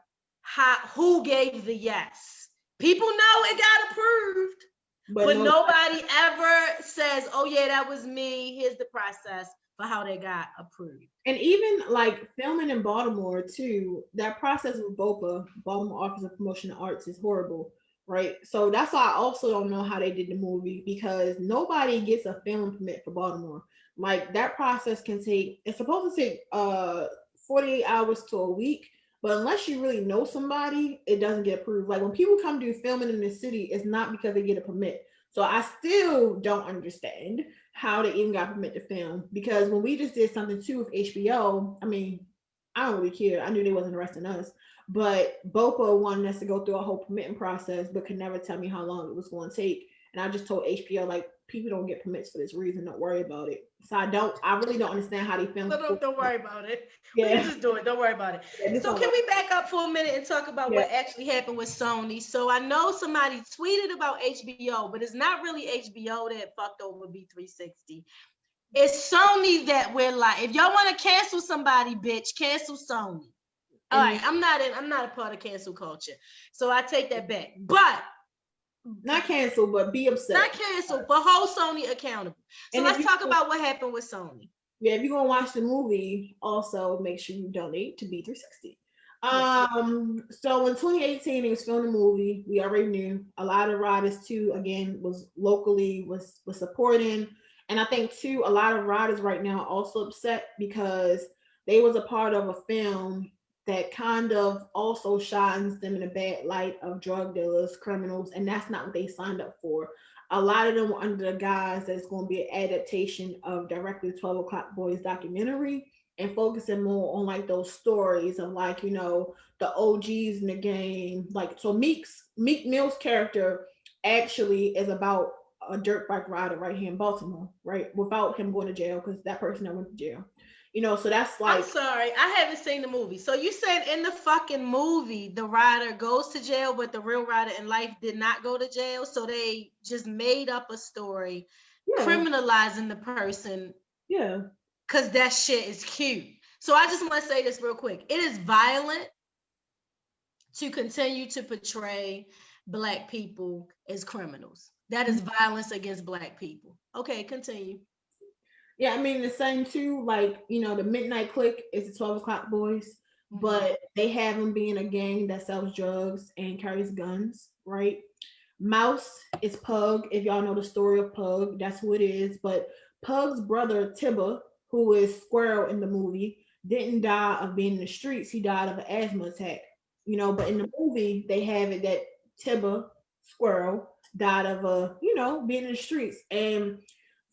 who gave the yes. People know it got approved, but nobody ever says, oh yeah, that was me. Here's the process for how they got approved. And even like filming in Baltimore too, that process with BOPA, Baltimore Office of Promotion of Arts, is horrible, right? So that's why I also don't know how they did the movie, because nobody gets a film permit for Baltimore. Like that process can take, it's supposed to take 48 hours to a week, but unless you really know somebody, it doesn't get approved. Like when people come do filming in the city, it's not because they get a permit. So I still don't understand how they even got permit to film, because when we just did something too with HBO, I mean, I don't really care. I knew they wasn't arresting us, but BOPA wanted us to go through a whole permitting process, but could never tell me how long it was going to take. And I just told HBO, like, people don't get permits for this reason. Don't worry about it. So I really don't understand how they film. Don't worry about it. Yeah. We can just do it. Don't worry about it. Yeah, so can we back up for a minute and talk about what actually happened with Sony? So I know somebody tweeted about HBO, but it's not really HBO that fucked over B360. It's Sony that we're like, if y'all want to cancel somebody, bitch, cancel Sony. All right, I'm not a part of cancel culture, so I take that back. But not cancel, but be upset. Not cancel, but hold Sony accountable. So let's talk about what happened with Sony. Yeah, if you're gonna watch the movie, also make sure you donate to B360. So in 2018, it was filming the movie. We already knew a lot of riders too. Again, was locally was supporting, and I think too a lot of riders right now are also upset because they was a part of a film that kind of also shines them in a bad light of drug dealers, criminals, and that's not what they signed up for. A lot of them were under the guise that it's going to be an adaptation of directly 12 O'Clock Boys documentary and focusing more on like those stories of like, you know, the OGs in the game. Like, so Meek Mill's character actually is about a dirt bike rider right here in Baltimore, right? Without him going to jail, because that person that went to jail. You know, so that's like... I'm sorry, I haven't seen the movie. So you said in the fucking movie, the rider goes to jail, but the real rider in life did not go to jail. So they just made up a story, criminalizing the person. Yeah. Because that shit is cute. So I just want to say this real quick. It is violent to continue to portray Black people as criminals. That is violence against Black people. Okay, continue. Yeah, I mean, the same too, like, you know, the Midnight Click is the 12 O'Clock Boys. but they have them being a gang that sells drugs and carries guns, right? Mouse is Pug. If y'all know the story of Pug, that's who it is. But Pug's brother Tibba, who is Squirrel in the movie, didn't die of being in the streets. He died of an asthma attack. But in the movie they have it that Tibba Squirrel died of being in the streets. And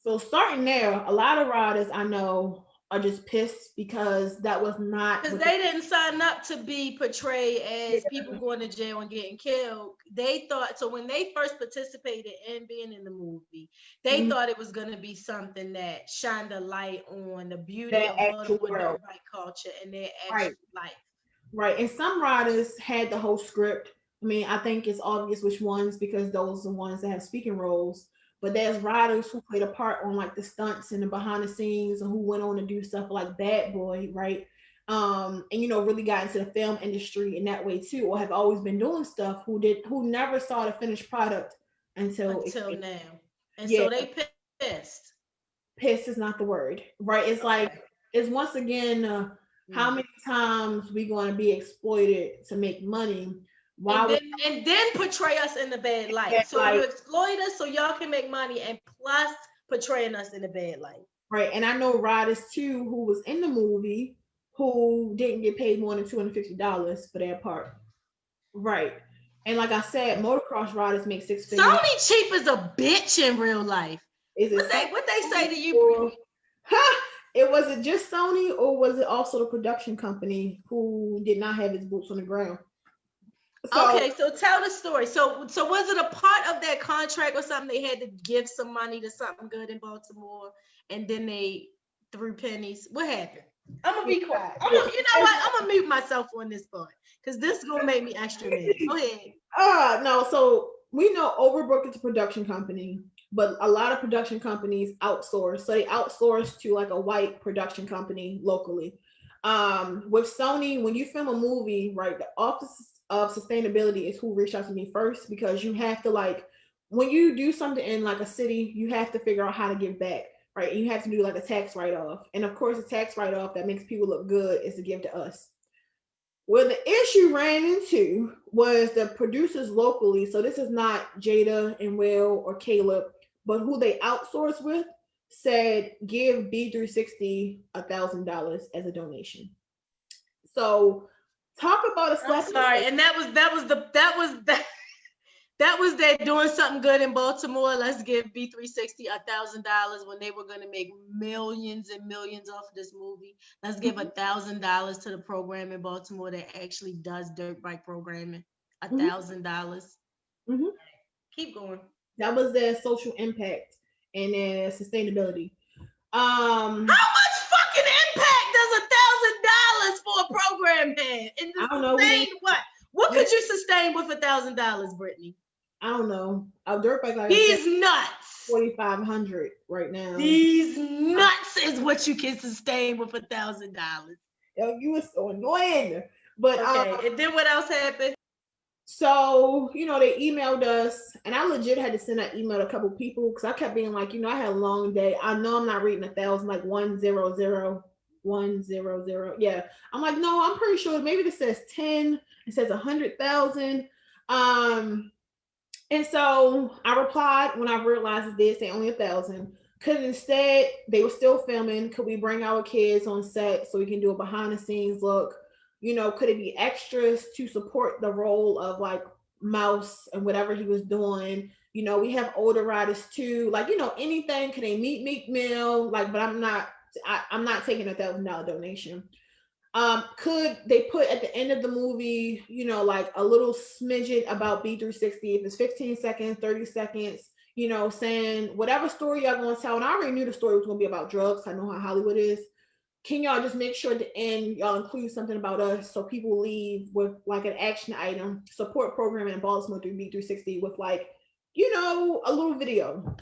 so starting there, a lot of riders I know are just pissed because that was not Because what they didn't sign up to be portrayed as people yeah. going to jail and getting killed. They thought, so when they first participated in being in the movie, they Mhm. thought it was going to be something that shined a light on the beauty That of actual Baltimore world. dirt bike culture and their Right. actual life. Right. And some riders had the whole script. I mean, I think it's obvious which ones because those are the ones that have speaking roles. But there's riders who played a part on like the stunts and the behind the scenes and who went on to do stuff like Bad Boy, right? And really got into the film industry in that way too, or have always been doing stuff who never saw the finished product until it Until came. now. And Yeah, so they pissed. pissed is not the word, right? It's like Okay. it's once again how Mm. many times we going to be exploited to make money? Why And would then portray us in the bad light. that So you like exploit us so y'all can make money and plus portraying us in the bad light. right? And I know riders too who was in the movie who didn't get paid more than $250 for their part, right? And like I said, motocross riders make six figures. Sony cheap as a bitch in real life. Is it What they say to you, or Brittany? it was it just Sony or was it also the production company who did not have its boots on the ground? So Okay, so tell the story. So was it a part of that contract or something? They had to give some money to something good in Baltimore, and then they threw pennies. What happened? I'm gonna be quiet. You know what? I'm gonna mute myself on this part because this is gonna make me extra mad. Go ahead. No, so we know Overbrook is a production company, but a lot of production companies outsource. So they outsource to like a white production company locally. With Sony, when you film a movie, right, the Office of Sustainability is who reached out to me first because you have to like when you do something in like a city, you have to figure out how to give back. Right. And you have to do like a tax write off. And of course, a tax write off that makes people look good is to give to us. Well, the issue ran into was the producers locally. So this is not Jada and Will or Caleb, but who they outsource with said give B360 $1,000 as a donation. So talk about a I'm slap. sorry, and that was that doing something good in Baltimore. Let's give B360 $1,000 when they were going to make millions and millions off of this movie. Let's give $1,000 to the program in Baltimore that actually does dirt bike programming. $1,000. Mm-hmm. Keep going. That was their social impact and their sustainability. How much fucking impact does $1,000 for a program have? And I to don't know. sustain what? What could you sustain with $1,000, Brittany? I don't know. A dirt bike, like I said, These nuts. 4,500 right now. These nuts is what you can sustain with $1,000. Yo, you was so annoying. But Okay, and then what else happened? so they emailed us, and I legit had to send that email to a couple people because I kept being like, I had a long day. I know I'm not reading 1,000, like 100, 100. Yeah, I'm like, no, I'm pretty sure maybe this says 10. It says 100,000. And so I replied when I realized it did say only 1,000. Could instead they were still filming? Could we bring our kids on set so we can do a behind the scenes look? Could it be extras to support the role of like Mouse and whatever he was doing? We have older riders too. Like, anything. Can they meet Meek Mill? Like, but I'm not taking $1,000 donation. Could they put at the end of the movie, like a little smidget about B360, if it's 15 seconds, 30 seconds, saying whatever story y'all gonna tell. And I already knew the story was gonna be about drugs. I know how Hollywood is. Can y'all just make sure at the end y'all include something about us so people leave with like an action item, support programming in Baltimore through B360 with like, a little video.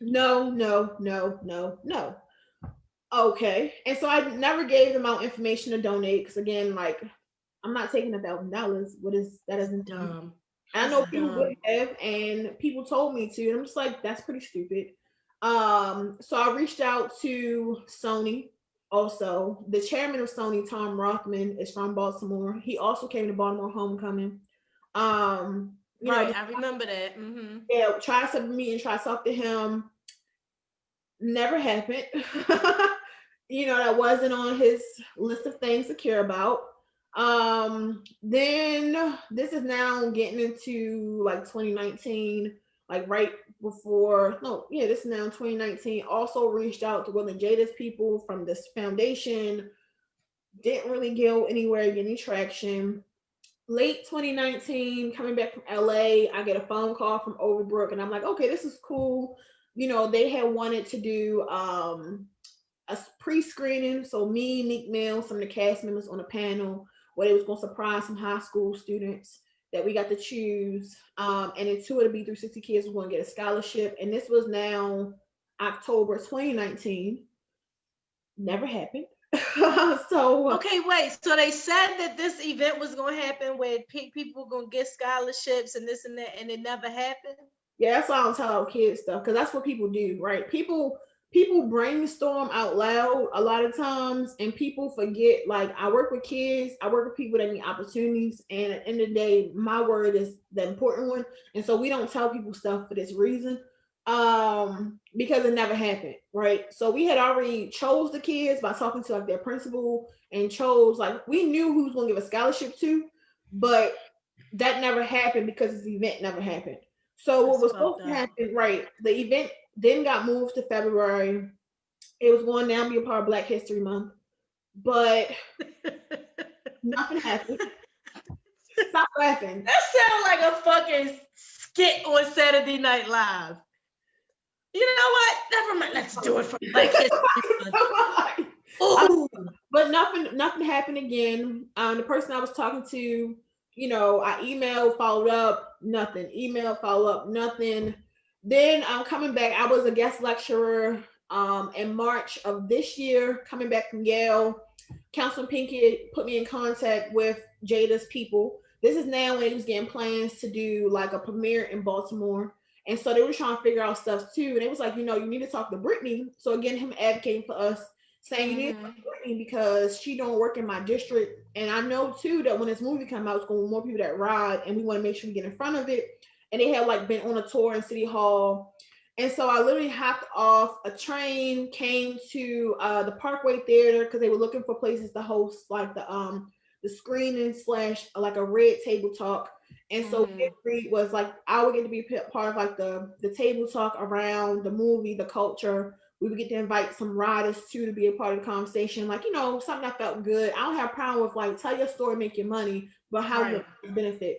No, no, no, no, no. Okay. And so I never gave them out information to donate because again, like I'm not taking $1,000. What is that? Isn't Dumb. I know people would have, and people told me to, and I'm just like, that's pretty stupid. So I reached out to Sony. Also, the chairman of Sony, Tom Rothman, is from Baltimore. He also came to Baltimore homecoming. You know, Right, I remember that. Mm-hmm. yeah, tried to meet and try to talk to him. Never happened. You know, that wasn't on his list of things to care about. Then this is now getting into like 2019, like right before, no, yeah, this is now 2019. Also reached out to Will and Jada's people from this foundation. Didn't really go anywhere, get any traction. Late 2019, coming back from LA, I get a phone call from Overbrook, and I'm like, okay, this is cool. You know, they had wanted to do a pre-screening. So me, Nick Mill, some of the cast members on the panel, where they was going to surprise some high school students that we got to choose. And then two of the B360 kids were going to get a scholarship. And this was now October 2019. Never happened. So Okay, wait. So they said that this event was going to happen where people were going to get scholarships and this and that, and it never happened. yeah, that's why I don't tell our kids stuff, because that's what people do, right? People brainstorm out loud a lot of times, and people forget. Like, I work with kids, I work with people that need opportunities, and at the end of the day, my word is the important one. And so we don't tell people stuff for this reason, because it never happened, right? So we had already chose the kids by talking to like their principal, and chose, like, we knew who was going to give a scholarship to, but that never happened because this event never happened. So what That's was fucked supposed to up. happen, right? The event then got moved to February. It was going down to be a part of Black History Month, but nothing happened. Stop laughing. That sounds like a fucking skit on Saturday Night Live. You know what? Never mind. Let's do it for Black History Month. Ooh. But nothing happened again. The person I was talking to, you know, I emailed, followed up, nothing. Email, follow up, nothing. Then I'm coming back. I was a guest lecturer in March of this year, coming back from Yale. Councilman Pinkett put me in contact with Jada's people. This is now when he was getting plans to do like a premiere in Baltimore. And so they were trying to figure out stuff too. And it was like, you know, you need to talk to Brittany. So again, him advocating for us, saying you need to talk to Brittany because she don't work in my district. And I know too that when this movie come out, it's going to be more people that ride, and we want to make sure we get in front of it. And they had like been on a tour in City Hall. And so I literally hopped off a train, came to the Parkway Theater because they were looking for places to host like the screening slash like a red table talk. And so it was like I would get to be part of like the table talk around the movie, the culture. We would get to invite some riders too to be a part of the conversation. Like, you know, something that felt good. I don't have a problem with like tell your story, make your money, but how Right. you benefit.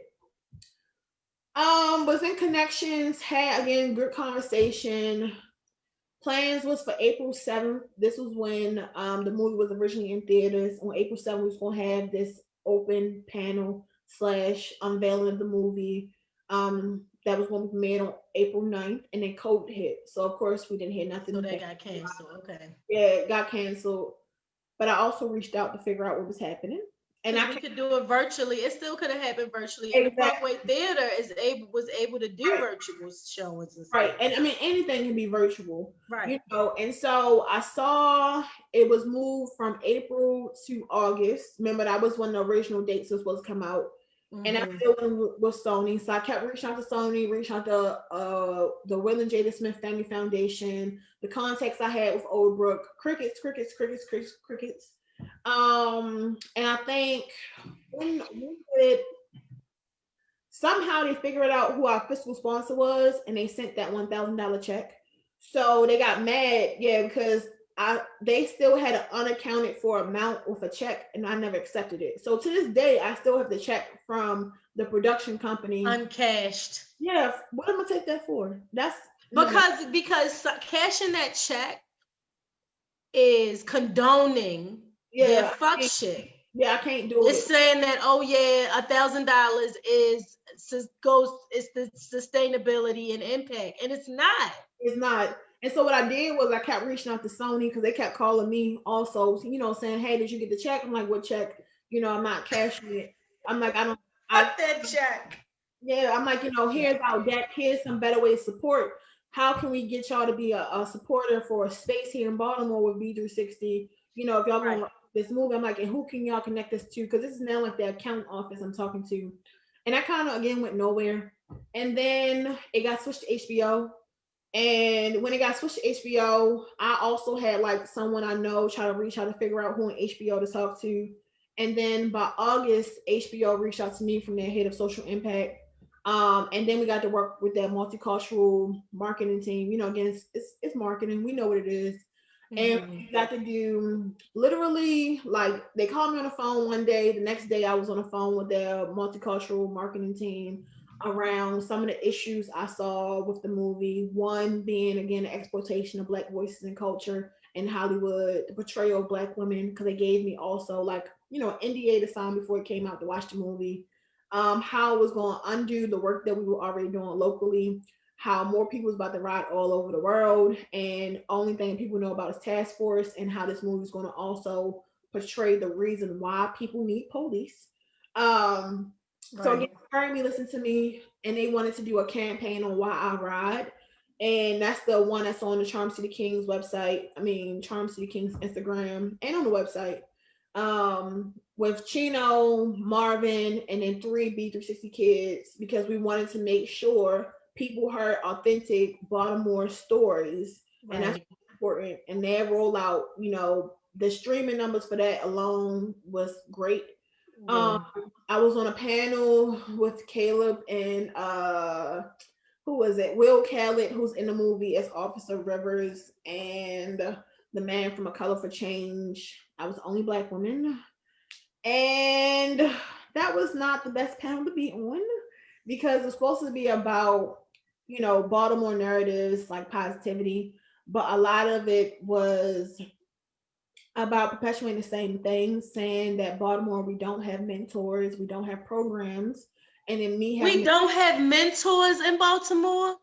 Was in connections, had again good conversation. Plans was for April 7th. This was when the movie was originally in theaters. On April 7th, we was gonna have this open panel slash unveiling of the movie. That was going to be made on April 9th, and then COVID hit. So of course we didn't hear nothing So that back. got canceled. Okay. Yeah, it got canceled. But I also reached out to figure out what was happening. And Because I we can't could do it virtually. It still could have happened virtually. And the Parkway exactly Theater was able to do right. virtual showings and Right. stuff. And I mean, anything can be virtual, Right. you know. And so I saw it was moved from April to August. Remember, that was when the original dates was supposed to come out. And I Mm-hmm. still went with Sony. So I kept reaching out to Sony, reaching out to the Will and Jada Smith Family Foundation, the contacts I had with Overbrook, crickets. And I think when did somehow they figured out who our fiscal sponsor was, and they sent that $1,000 check. So they got mad, yeah, because they still had an unaccounted for amount with a check, and I never accepted it. So to this day, I still have the check from the production company. Uncashed. Yeah, what am I take that for? That's no. Because cashing that check is condoning their Yeah, fuck shit. I can't do It's it. saying that, oh yeah, $1,000 goes it's the sustainability and impact, and it's not. It's not. And so what I did was I kept reaching out to Sony because they kept calling me also, you know, saying, "Hey, did you get the check?" I'm like, "What check?" You know, I'm not cashing it. I'm like, I don't. I Fuck that check. yeah. I'm like, you know, here's our deck. Here's some better ways to support. How can we get y'all to be a supporter for a space here in Baltimore with B360? If y'all Right. gonna this movie, I'm like, and who can y'all connect this to? Because this is now like the accountant office I'm talking to, and I kind of again went nowhere. And then it got switched to HBO. And when it got switched to HBO, I also had like someone I know try to reach out to figure out who in HBO to talk to. And then by August, HBO reached out to me from their head of social impact. And then we got to work with that multicultural marketing team. Again, it's marketing. We know what it is. And Mhm. we got to do literally like they called me on the phone one day. The next day, I was on the phone with their multicultural marketing team around some of the issues I saw with the movie. One being again the exploitation of Black voices and culture in Hollywood, the portrayal of Black women, because they gave me also like NDA to sign before it came out to watch the movie. How it was going to undo the work that we were already doing locally. How more people was about to ride all over the world, and only thing people know about is task force, and how this movie is going to also portray the reason why people need police. Um, so again, Right. heard me, listen to me, and they wanted to do a campaign on why I ride. And that's the one that's on the Charm City Kings website. I mean, Charm City Kings Instagram and on the website. With Chino, Marvin, and then three B360 kids because we wanted to make sure people heard authentic Baltimore stories, and that's Right. important. And their rollout, the streaming numbers for that alone was great. Um, Yeah. I was on a panel with Caleb and who was it? Will Khaled, who's in the movie as Officer Rivers, and the man from A Color for Change. I was the only Black woman, and that was not the best panel to be on because it's supposed to be about Baltimore narratives like positivity, but a lot of it was about perpetuating the same things, saying that Baltimore, we don't have mentors, we don't have programs, and then me We having, don't have mentors in Baltimore.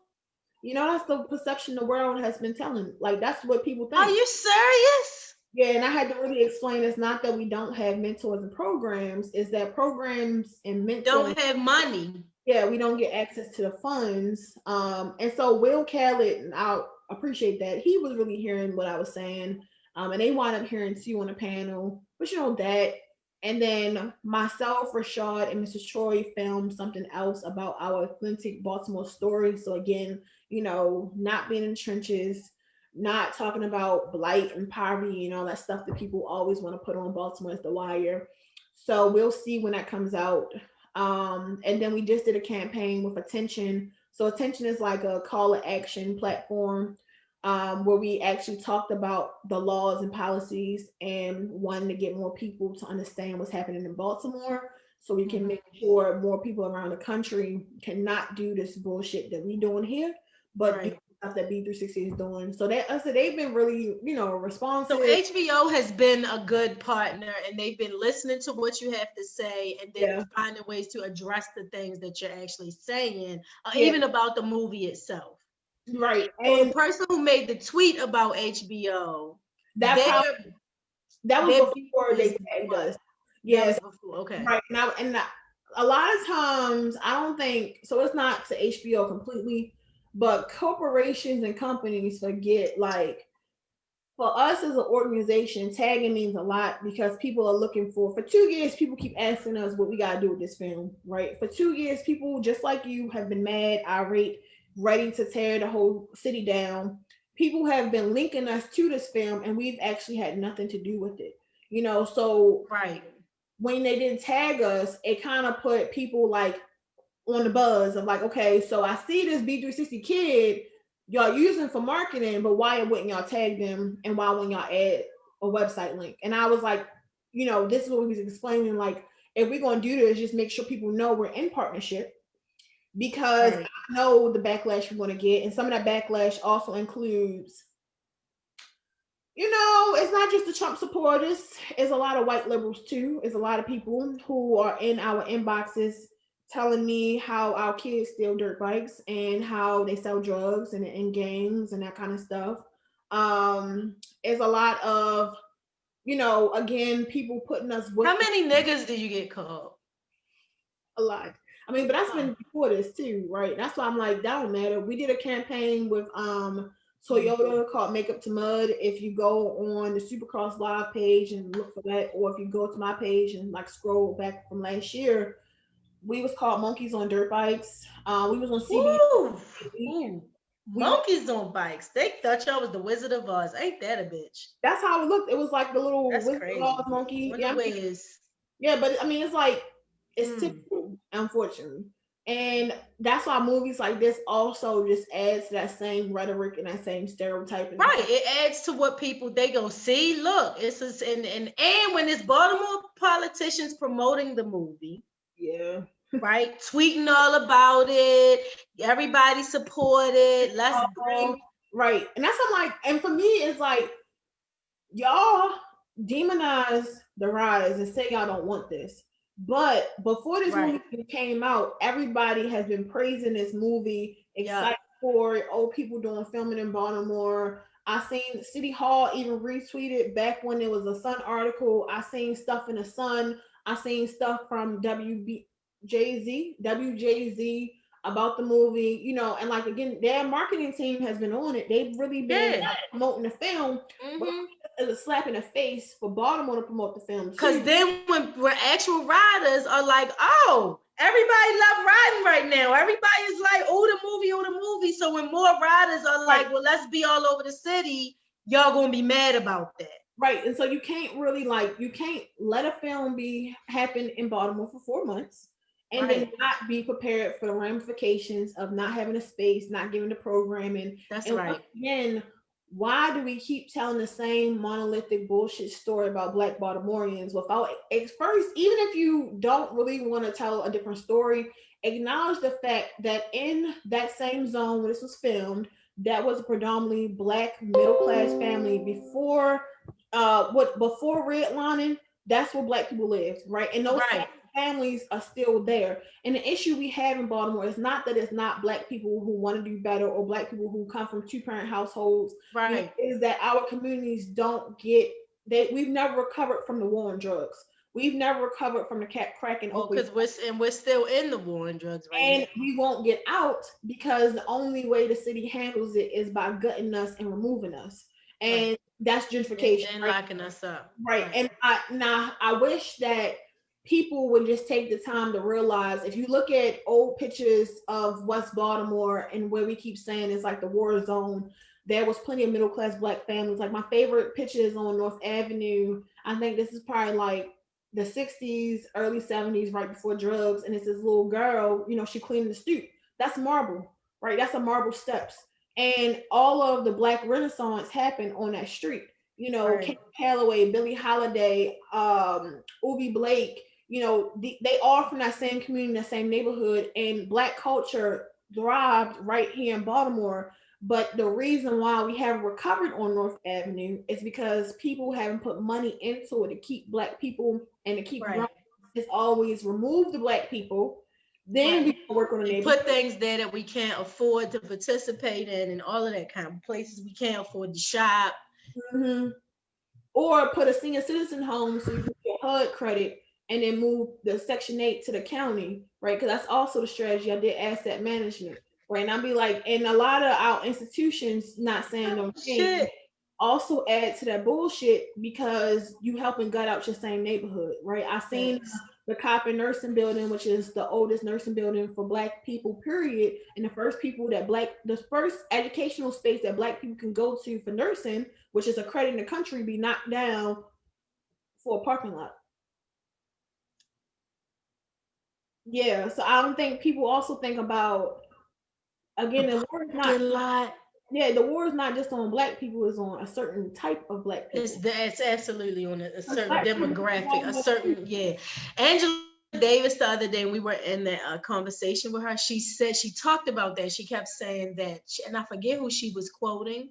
that's the perception the world has been telling. Like that's what people Are think. you serious? Yeah, and I had to really explain it's not that we don't have mentors and programs, is that programs and mentors, Don't have money. yeah, we don't get access to the funds. And so Will Khaled, and I appreciate that, he was really hearing what I was saying. And they wound up hearing too on the panel, but that. And then myself, Rashad, and Mrs. Troy filmed something else about our authentic Baltimore story. So again, not being in the trenches, not talking about blight and poverty and all that stuff that people always want to put on Baltimore as the wire. So we'll see when that comes out. And then we just did a campaign with Attention. So Attention is like a call to action platform where we actually talked about the laws and policies and wanting to get more people to understand what's happening in Baltimore so we can Mhm. make sure more people around the country cannot do this bullshit that we doing here, but do Right. stuff that B360 is doing. So that I said they've been really, So responsive. HBO has been a good partner and they've been listening to what you have to say and then Yeah. finding ways to address the things that you're actually saying, Yeah. even about the movie itself. Right. So the And person who made the tweet about HBO, that their probably that was their beef before they is tagged what? us. That Yes. was before. Okay. Right now, and a lot of times, I don't think so. It's not to HBO completely, but corporations and companies forget. Like for us as an organization, tagging means a lot because people are looking for 2 years. People keep asking us what we gotta do with this film. Right? For 2 years, people just like you have been mad, irate, ready to tear the whole city down. People have been linking us to this film, and we've actually had nothing to do with it. So Right. when they didn't tag us, it kind of put people like on the buzz of like, okay, so I see this B360 kid y'all using for marketing, but why wouldn't y'all tag them and why wouldn't y'all add a website link? And I was like, this is what we was explaining. Like, if we're gonna do this, just make sure people know we're in partnership because Right. I know the backlash we're gonna get, and some of that backlash also includes it's not just the Trump supporters. It's a lot of white liberals too. It's a lot of people who are in our inboxes telling me how our kids steal dirt bikes and how they sell drugs and in gangs and that kind of stuff. It's a lot of, again, people putting us with How many niggas do you get called? a lot. I mean, but that's Oh, been before this too, right? That's why I'm like, that don't matter. We did a campaign with Toyota called Make Up to Mud. If you go on the Supercross Live page and look for that, or if you go to my page and like scroll back from last year, we was called Monkeys on Dirt Bikes. We was on CBS. Ooh, ooh. Monkeys on bikes. They thought y'all was the Wizard of Oz. Ain't that a bitch? That's how it looked. It was like the little That's Wizard of crazy. Oz monkey. Wonder where is. Yeah, but I mean, it's like it's typical, unfortunately, and that's why movies like this also just adds to that same rhetoric and that same stereotype. Right, it adds to what people they gonna see. Look, it's just, and when it's Baltimore politicians promoting the movie, yeah, right, tweeting all about it, everybody support it. Let's bring right, and that's what I'm like, and for me, it's like y'all demonize the rise and say y'all don't want this. But before this movie came out, everybody has been praising this movie, excited for it. Oh, people doing filming in Baltimore. I seen City Hall even retweeted back when there was a Sun article. I seen stuff in the Sun. I seen stuff from WJZ about the movie, you know, and like again, their marketing team has been on it. They've really been promoting the film. It's a slap in the face for Baltimore to promote the film. Because then when actual riders are like, oh, everybody love riding right now. Everybody's like, oh, the movie. So when more riders are like, well, let's be all over the city, y'all gonna be mad about that. Right. And so you can't really you can't let a film happen in Baltimore for 4 months and then not be prepared for the ramifications of not having a space, not giving the programming. That's right. Again, why do we keep telling the same monolithic bullshit story about Black Baltimoreans without first, even if you don't really want to tell a different story, acknowledge the fact that in that same zone where this was filmed, that was a predominantly Black middle class family before redlining. That's where Black people lived, right? And those families are still there. And the issue we have in Baltimore is not that it's not Black people who want to do better or Black people who come from 2-parent households. Right. Is that our communities don't get that we've never recovered from the war on drugs. We've never recovered from the crack and because we're still in the war on drugs right and now. We won't get out because the only way the city handles it is by gutting us and removing us. And that's gentrification. And locking us up. Right. And I wish that people would just take the time to realize, if you look at old pictures of West Baltimore and where we keep saying it's like the war zone, there was plenty of middle class Black families. Like my favorite picture is on North Avenue. I think this is probably like the 60s, early 70s, right before drugs. And it's this little girl, you know, she cleaning the stoop. That's marble, right? That's a marble steps. And all of the Black Renaissance happened on that street. You know, Ken Calloway, Billie Holiday, Ubi Blake, you know, they all from that same community, that same neighborhood, and Black culture thrived right here in Baltimore. But the reason why we haven't recovered on North Avenue is because people haven't put money into it to keep Black people and to keep growing. It's always remove the Black people, then we can work on the neighborhood. Put things there that we can't afford to participate in, and all of that kind of places we can't afford to shop. Mm-hmm. Or put a senior citizen home so you can get HUD credit and then move the Section 8 to the county, right? Because that's also the strategy. I did asset management, right? And I'll be like, and a lot of our institutions, not saying no thing, also add to that bullshit because you helping gut out your same neighborhood, right? I seen the Coppin Nursing Building, which is the oldest nursing building for Black people, period. And the first educational space that Black people can go to for nursing, which is a credit in the country, be knocked down for a parking lot. Yeah, so I don't think people also think about, again, the war is not the war is not just on Black people, it's on a certain type of Black people. It's absolutely on a certain demographic, a certain Angela Davis, the other day we were in that conversation with her, she said, she talked about that. She kept saying that, and I forget who she was quoting,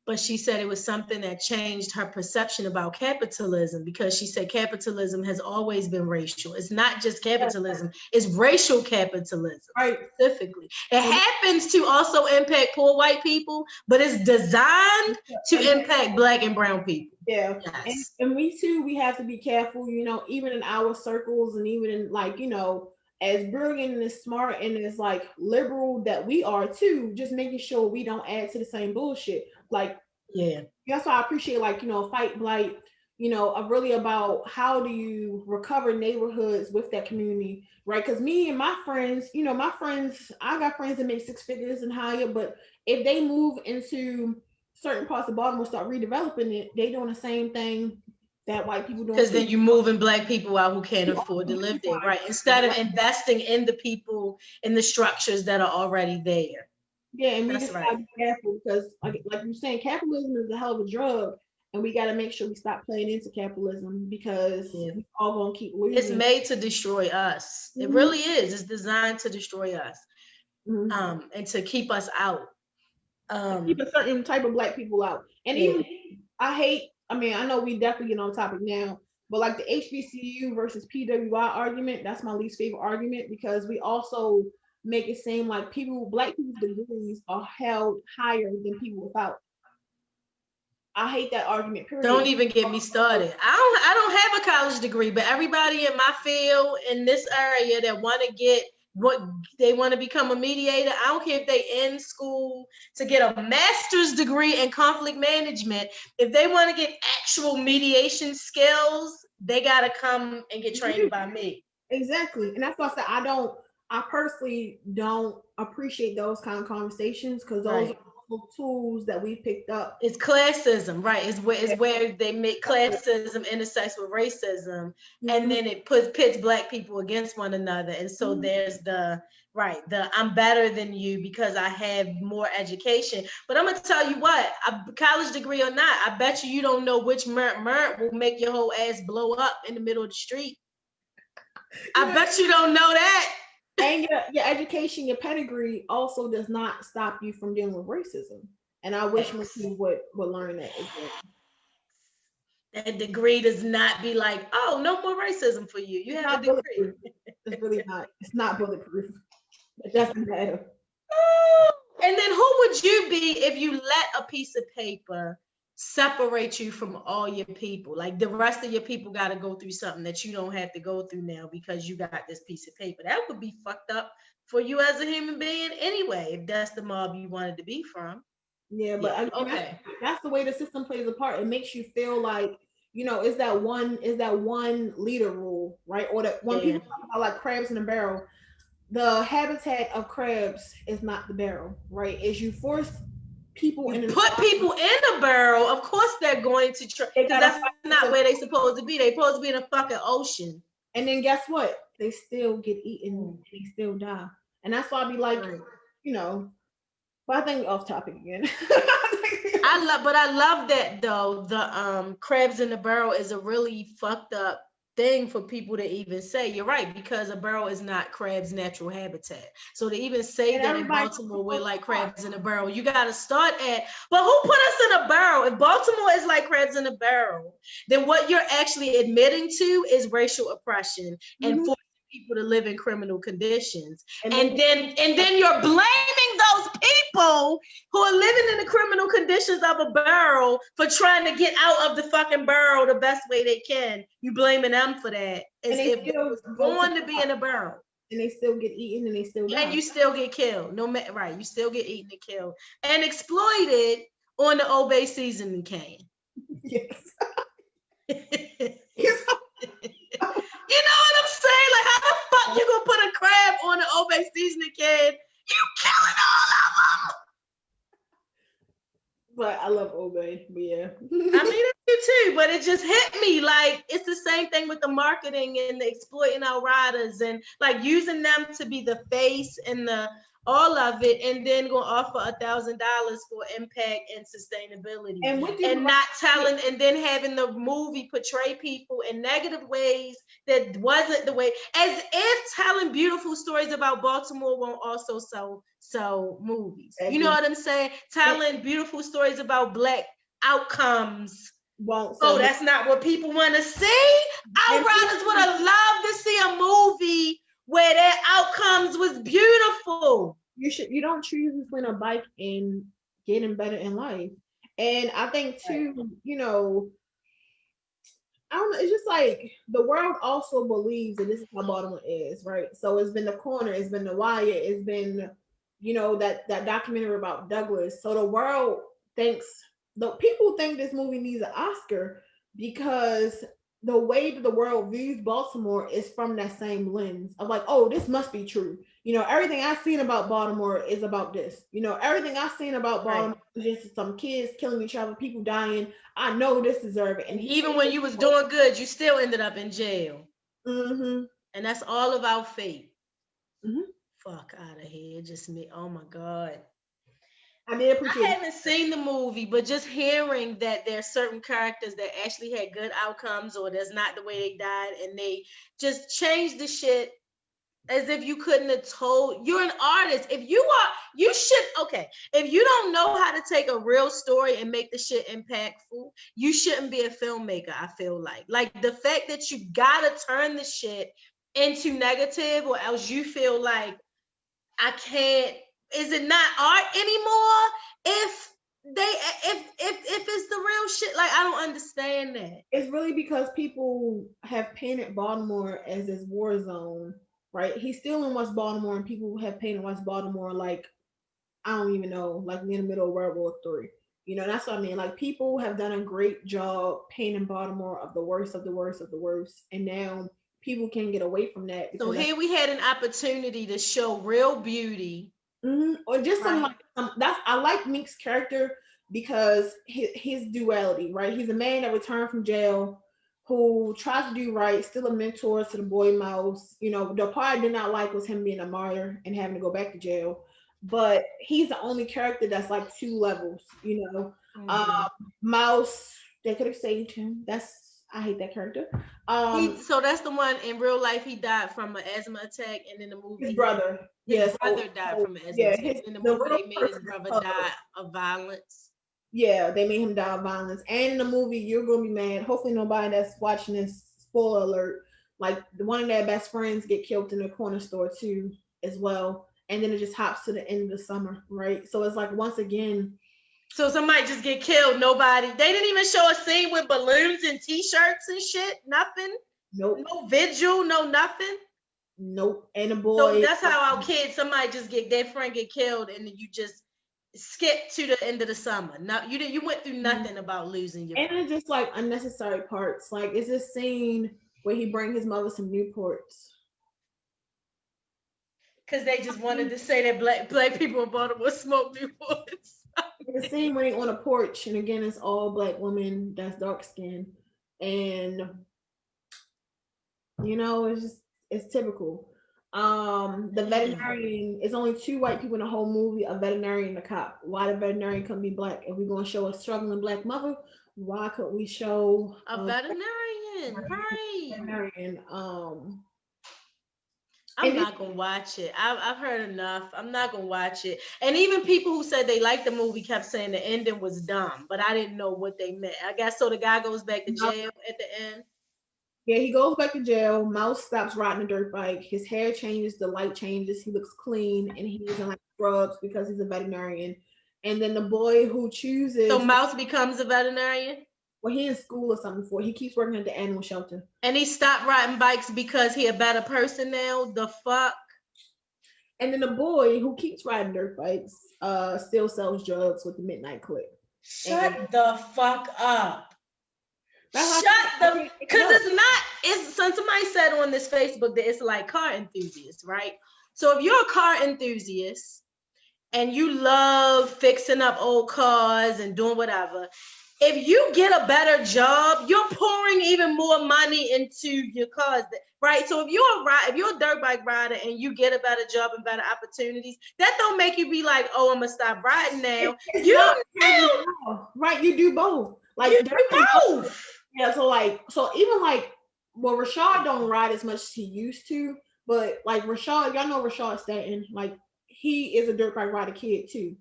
but she said it was something that changed her perception about capitalism, because she said capitalism has always been racial. It's not just capitalism, it's racial capitalism. Right. Specifically. It happens to also impact poor white people, but it's designed to impact Black and brown people. Yeah. Yes. And we too, we have to be careful, you know, even in our circles and even in, like, you know, as brilliant and as smart and as like liberal that we are too, just making sure we don't add to the same bullshit. Like, Yeah. that's why I appreciate, like, Fight Blight, really about how do you recover neighborhoods with that community, right? Because me and my friends, I got friends that make six figures and higher, but if they move into certain parts of Baltimore, start redeveloping it, they doing the same thing that white people doing Because too. then you're moving Black people out who can't afford to live there, right? Instead of investing in the people in the structures that are already there. Yeah, and we That's just gotta right. be careful because, like you're saying, capitalism is a hell of a drug, and we gotta make sure we stop playing into capitalism because Yeah. we all gonna keep It's losing. made to destroy us. It Mhm. really is. It's designed to destroy us, Mhm. and to keep us out. Keep a certain type of Black people out, and Yeah. even I hate. I mean, I know we definitely get on topic now, but like the HBCU versus PWI argument, that's my least favorite argument because we also make it seem like Black people's degrees are held higher than people without. I hate that argument. Don't Period. even get me started. I don't have a college degree, but everybody in my field in this area that want to get what they want to become a mediator, I don't care if they in school to get a master's degree in conflict management. If they want to get actual mediation skills, they got to come and get trained by me. Exactly. And that's why I said I personally don't appreciate those kind of conversations because those are Right. tools that we picked up. It's classism, right? It's where they make classism intersects with racism, and Mhm. then it pits Black people against one another, and so there's the I'm better than you because I have more education. But I'm gonna tell you what, a college degree or not, I bet you don't know which murk will make your whole ass blow up in the middle of the street. I bet you don't know that. And your education, your pedigree also does not stop you from dealing with racism. And I wish more people would learn that as well. That degree does not be like, oh, no more racism for you. You It's have a not degree. bulletproof. It's really not. It's not bulletproof. It doesn't matter. And then who would you be if you let a piece of paper separate you from all your people? Like the rest of your people got to go through something that you don't have to go through now because you got this piece of paper. That would be fucked up for you as a human being anyway, if that's the mob you wanted to be from. Yeah, but Yeah. again, Okay. that's the way the system plays a part. It makes you feel like, is that one leader rule, right? Or that when Yeah. people talk about like crabs in a barrel, the habitat of crabs is not the barrel, right? Is you force people You in an put people in a barrel, of course they're going to try they because gotta that's fight not where they're supposed to be. They're supposed to be in a fucking ocean. and then guess what? They still get eaten Mm. and they still die. And that's why I be like, Right. you know, but I think off topic again. I love that though. The crabs in the barrel is a really fucked up thing for people to even say. You're right, because a barrel is not crab's natural habitat. So to even say And that in everybody Baltimore we're like crabs in a barrel, you gotta start at, but who put us in a barrel? If Baltimore is like crabs in a barrel, then what you're actually admitting to is racial oppression and Mhm. forcing people to live in criminal conditions. and And make then you're blaming those people who are living in the criminal conditions of a barrel for trying to get out of the fucking barrel the best way they can. You blaming them for that as and they if they still was go to born to be in a barrel. and they still get eaten and they still And die. you still get killed. No matter, right, you still get eaten and killed and exploited on the Old Bay seasoning can. Yes. You know what I'm saying? Like, how the fuck you gonna put a crab on an Old Bay seasoning can? You killing all of them. But I love Obey. But yeah. I mean, I do too, but it just hit me like it's the same thing with the marketing and the exploiting our riders and like using them to be the face and the all of it, and then gonna offer $1,000 for impact and sustainability, And what do and you not telling, and then having the movie portray people in negative ways that wasn't the way, as if telling beautiful stories about Baltimore won't also sell movies. You know what I'm saying? Telling beautiful stories about Black outcomes. won't Oh, sell that's not what people want to see. Our riders would have loved to see a movie where their outcomes was beautiful. you don't choose between a bike and getting better in life. And I think too, I don't know. It's just like the world also believes that this is how Baltimore is, right? So it's been the corner, it's been the wire, it's been, that documentary about Douglas. So the world thinks the people think this movie needs an Oscar because the way that the world views Baltimore is from that same lens of like, oh, this must be true. Everything I've seen about Baltimore is about this. Everything I've seen about Right. Baltimore is just some kids killing each other, people dying. I know this deserve it. And And he even when you was doing good, you still ended up in jail. mm-hmm, And that's all of our fate. mm-hmm. Fuck out of here. Just me. Oh my God. I did I appreciate it. haven't seen the movie, but just hearing that there's certain characters that actually had good outcomes or that's not the way they died and they just changed the shit as if you couldn't have told. You're an artist. If you are, you should, okay, if you don't know how to take a real story and make the shit impactful, you shouldn't be a filmmaker. I feel like the fact that you gotta turn the shit into negative or else you feel like I can't, is it not art anymore if if it's the real shit? Like, I don't understand that. It's really because people have painted Baltimore as this war zone, right? He's still in West Baltimore, and people have painted West Baltimore like, I don't even know, like we're in the middle of World War III. That's what I mean. Like, people have done a great job painting Baltimore of the worst of the worst of the worst, and now people can't get away from that So because here we had an opportunity to show real beauty. or just some Right. like that's I like Meek's character because his duality, right? He's a man that returned from jail who tries to do right, still a mentor to the boy Mouse. The part I did not like was him being a martyr and having to go back to jail. But he's the only character that's like two levels. Mhm. Mouse, they could have saved him. I hate that character. So that's the one in real life he died from an asthma attack, and in the His movie brother. his Yes. brother died from an asthma Yeah, attack. his In the the movie real they made his person is brother Tug. die of violence. Yeah, they made him die of violence. And in the movie, you're gonna be mad. Hopefully, nobody that's watching this, spoiler alert, like one of their best friends get killed in the corner store too, as well. And then it just hops to the end of the summer, right? So it's like once again, So somebody just get killed. Nobody. They didn't even show a scene with balloons and T-shirts and shit. Nothing. nope, No vigil. No nothing. nope. And the So boy, that's how our kids. Somebody just get their friend get killed, and then you just skip to the end of the summer. Now you didn't. You went through nothing about losing your and friend it's just like unnecessary parts. Like, it's this scene where he bring his mother some Newports. because they just wanted to say that black people in Baltimore smoke Newports. The scene when he on a porch, and again, it's all black women that's dark skinned, and it's typical. The veterinarian is only two white people in the whole movie, a veterinarian and a cop. Why the veterinarian couldn't be black? If we're gonna show a struggling black mother, why could we show A veterinarian, right? veterinarian? I'm And not gonna watch it. I've heard enough. I'm not gonna watch it. And even people who said they liked the movie kept saying the ending was dumb, but I didn't know what they meant. I guess so. The guy goes back to jail at the end. yeah, he goes back to jail. Mouse stops riding a dirt bike. His hair changes, the light changes. He looks clean, and he isn't like scrubs because he's a veterinarian. And then the boy who So chooses, Mouse becomes a veterinarian, well, he in school or something for. He keeps working at the animal shelter. and he stopped riding bikes because he a better person now. The fuck. And then the boy who keeps riding dirt bikes, still sells drugs with the midnight clip. And Shut the fuck up. that's Shut the, because how it's not, it's somebody said on this Facebook that it's like car enthusiasts, right? So if you're a car enthusiast and you love fixing up old cars and doing whatever, if you get a better job, you're pouring even more money into your cars, right? So if you're a dirt bike rider and you get a better job and better opportunities, that don't make you be like, oh, I'm gonna stop riding now. it's You not still, right. You do both. Like, you do both. yeah. So even like, well, Rashad don't ride as much as he used to, but like Rashad, y'all know Rashad Stanton, like he is a dirt bike rider kid too.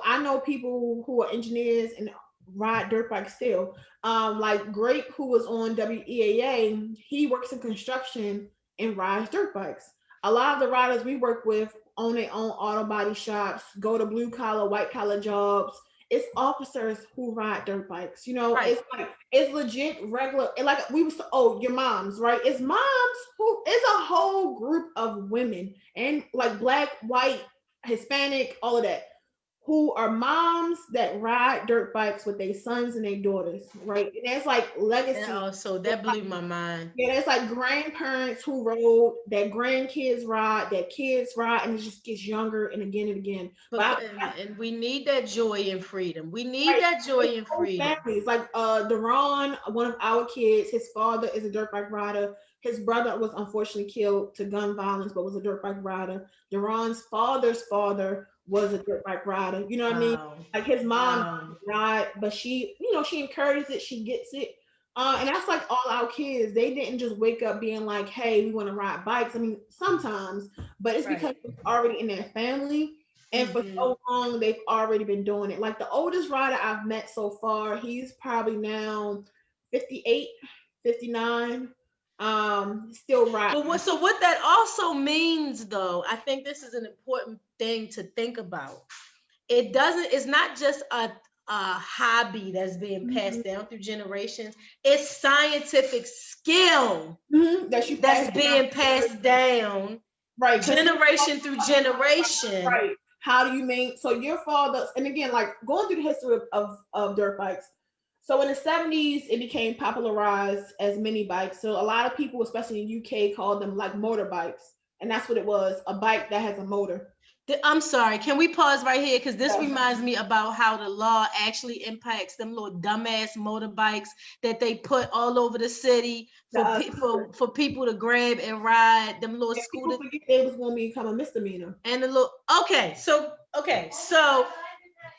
I know people who are engineers and ride dirt bikes still. Like Grape, who was on WEAA, he works in construction and rides dirt bikes. A lot of the riders we work with own their own auto body shops, go to blue collar, white collar jobs, it's officers who ride dirt bikes. You know, Right. it's like it's legit regular. And like we was, oh, your moms, right? It's moms who is a whole group of women and like black, white, Hispanic, all of that, who are moms that ride dirt bikes with their sons and their daughters, right? And that's like And legacy. also that blew my mind. Yeah, that's like grandparents who rode, that grandkids ride, that kids ride, and it just gets younger and again. But and we need that joy and freedom. We need Right, that joy and whole freedom. families, like Deron, one of our kids, his father is a dirt bike rider. His brother was unfortunately killed to gun violence, but was a dirt bike rider. Deron's father's father was a dirt bike rider. You know what I mean? Wow. Like his mom Wow. ride, but she, she encourages it, she gets it. And that's like all our kids. They didn't just wake up being like, "Hey, we want to ride bikes." I mean, sometimes, but it's because Right. it's already in their family, and for Mm-hmm. so long they've already been doing it. Like the oldest rider I've met so far, he's probably now 58, 59, still But riding. what that also means though, I think this is an important thing to think about. It's not just a hobby that's being Mm-hmm. passed down through generations. It's scientific skill Mm-hmm. That you that's pass down, being passed down right? Because generation through generation. right. How do you make so your father, and again, like going through the history of dirt bikes. So in the 70s, it became popularized as mini bikes. So a lot of people, especially in UK, called them like motorbikes. And that's what it was, a bike that has a motor. I'm sorry, can we pause right here? Because this Yeah. reminds me about how the law actually impacts them little dumbass motorbikes that they put all over the city The, for for people to grab and ride, them little and people scooters forget they was going to become a misdemeanor. and the little so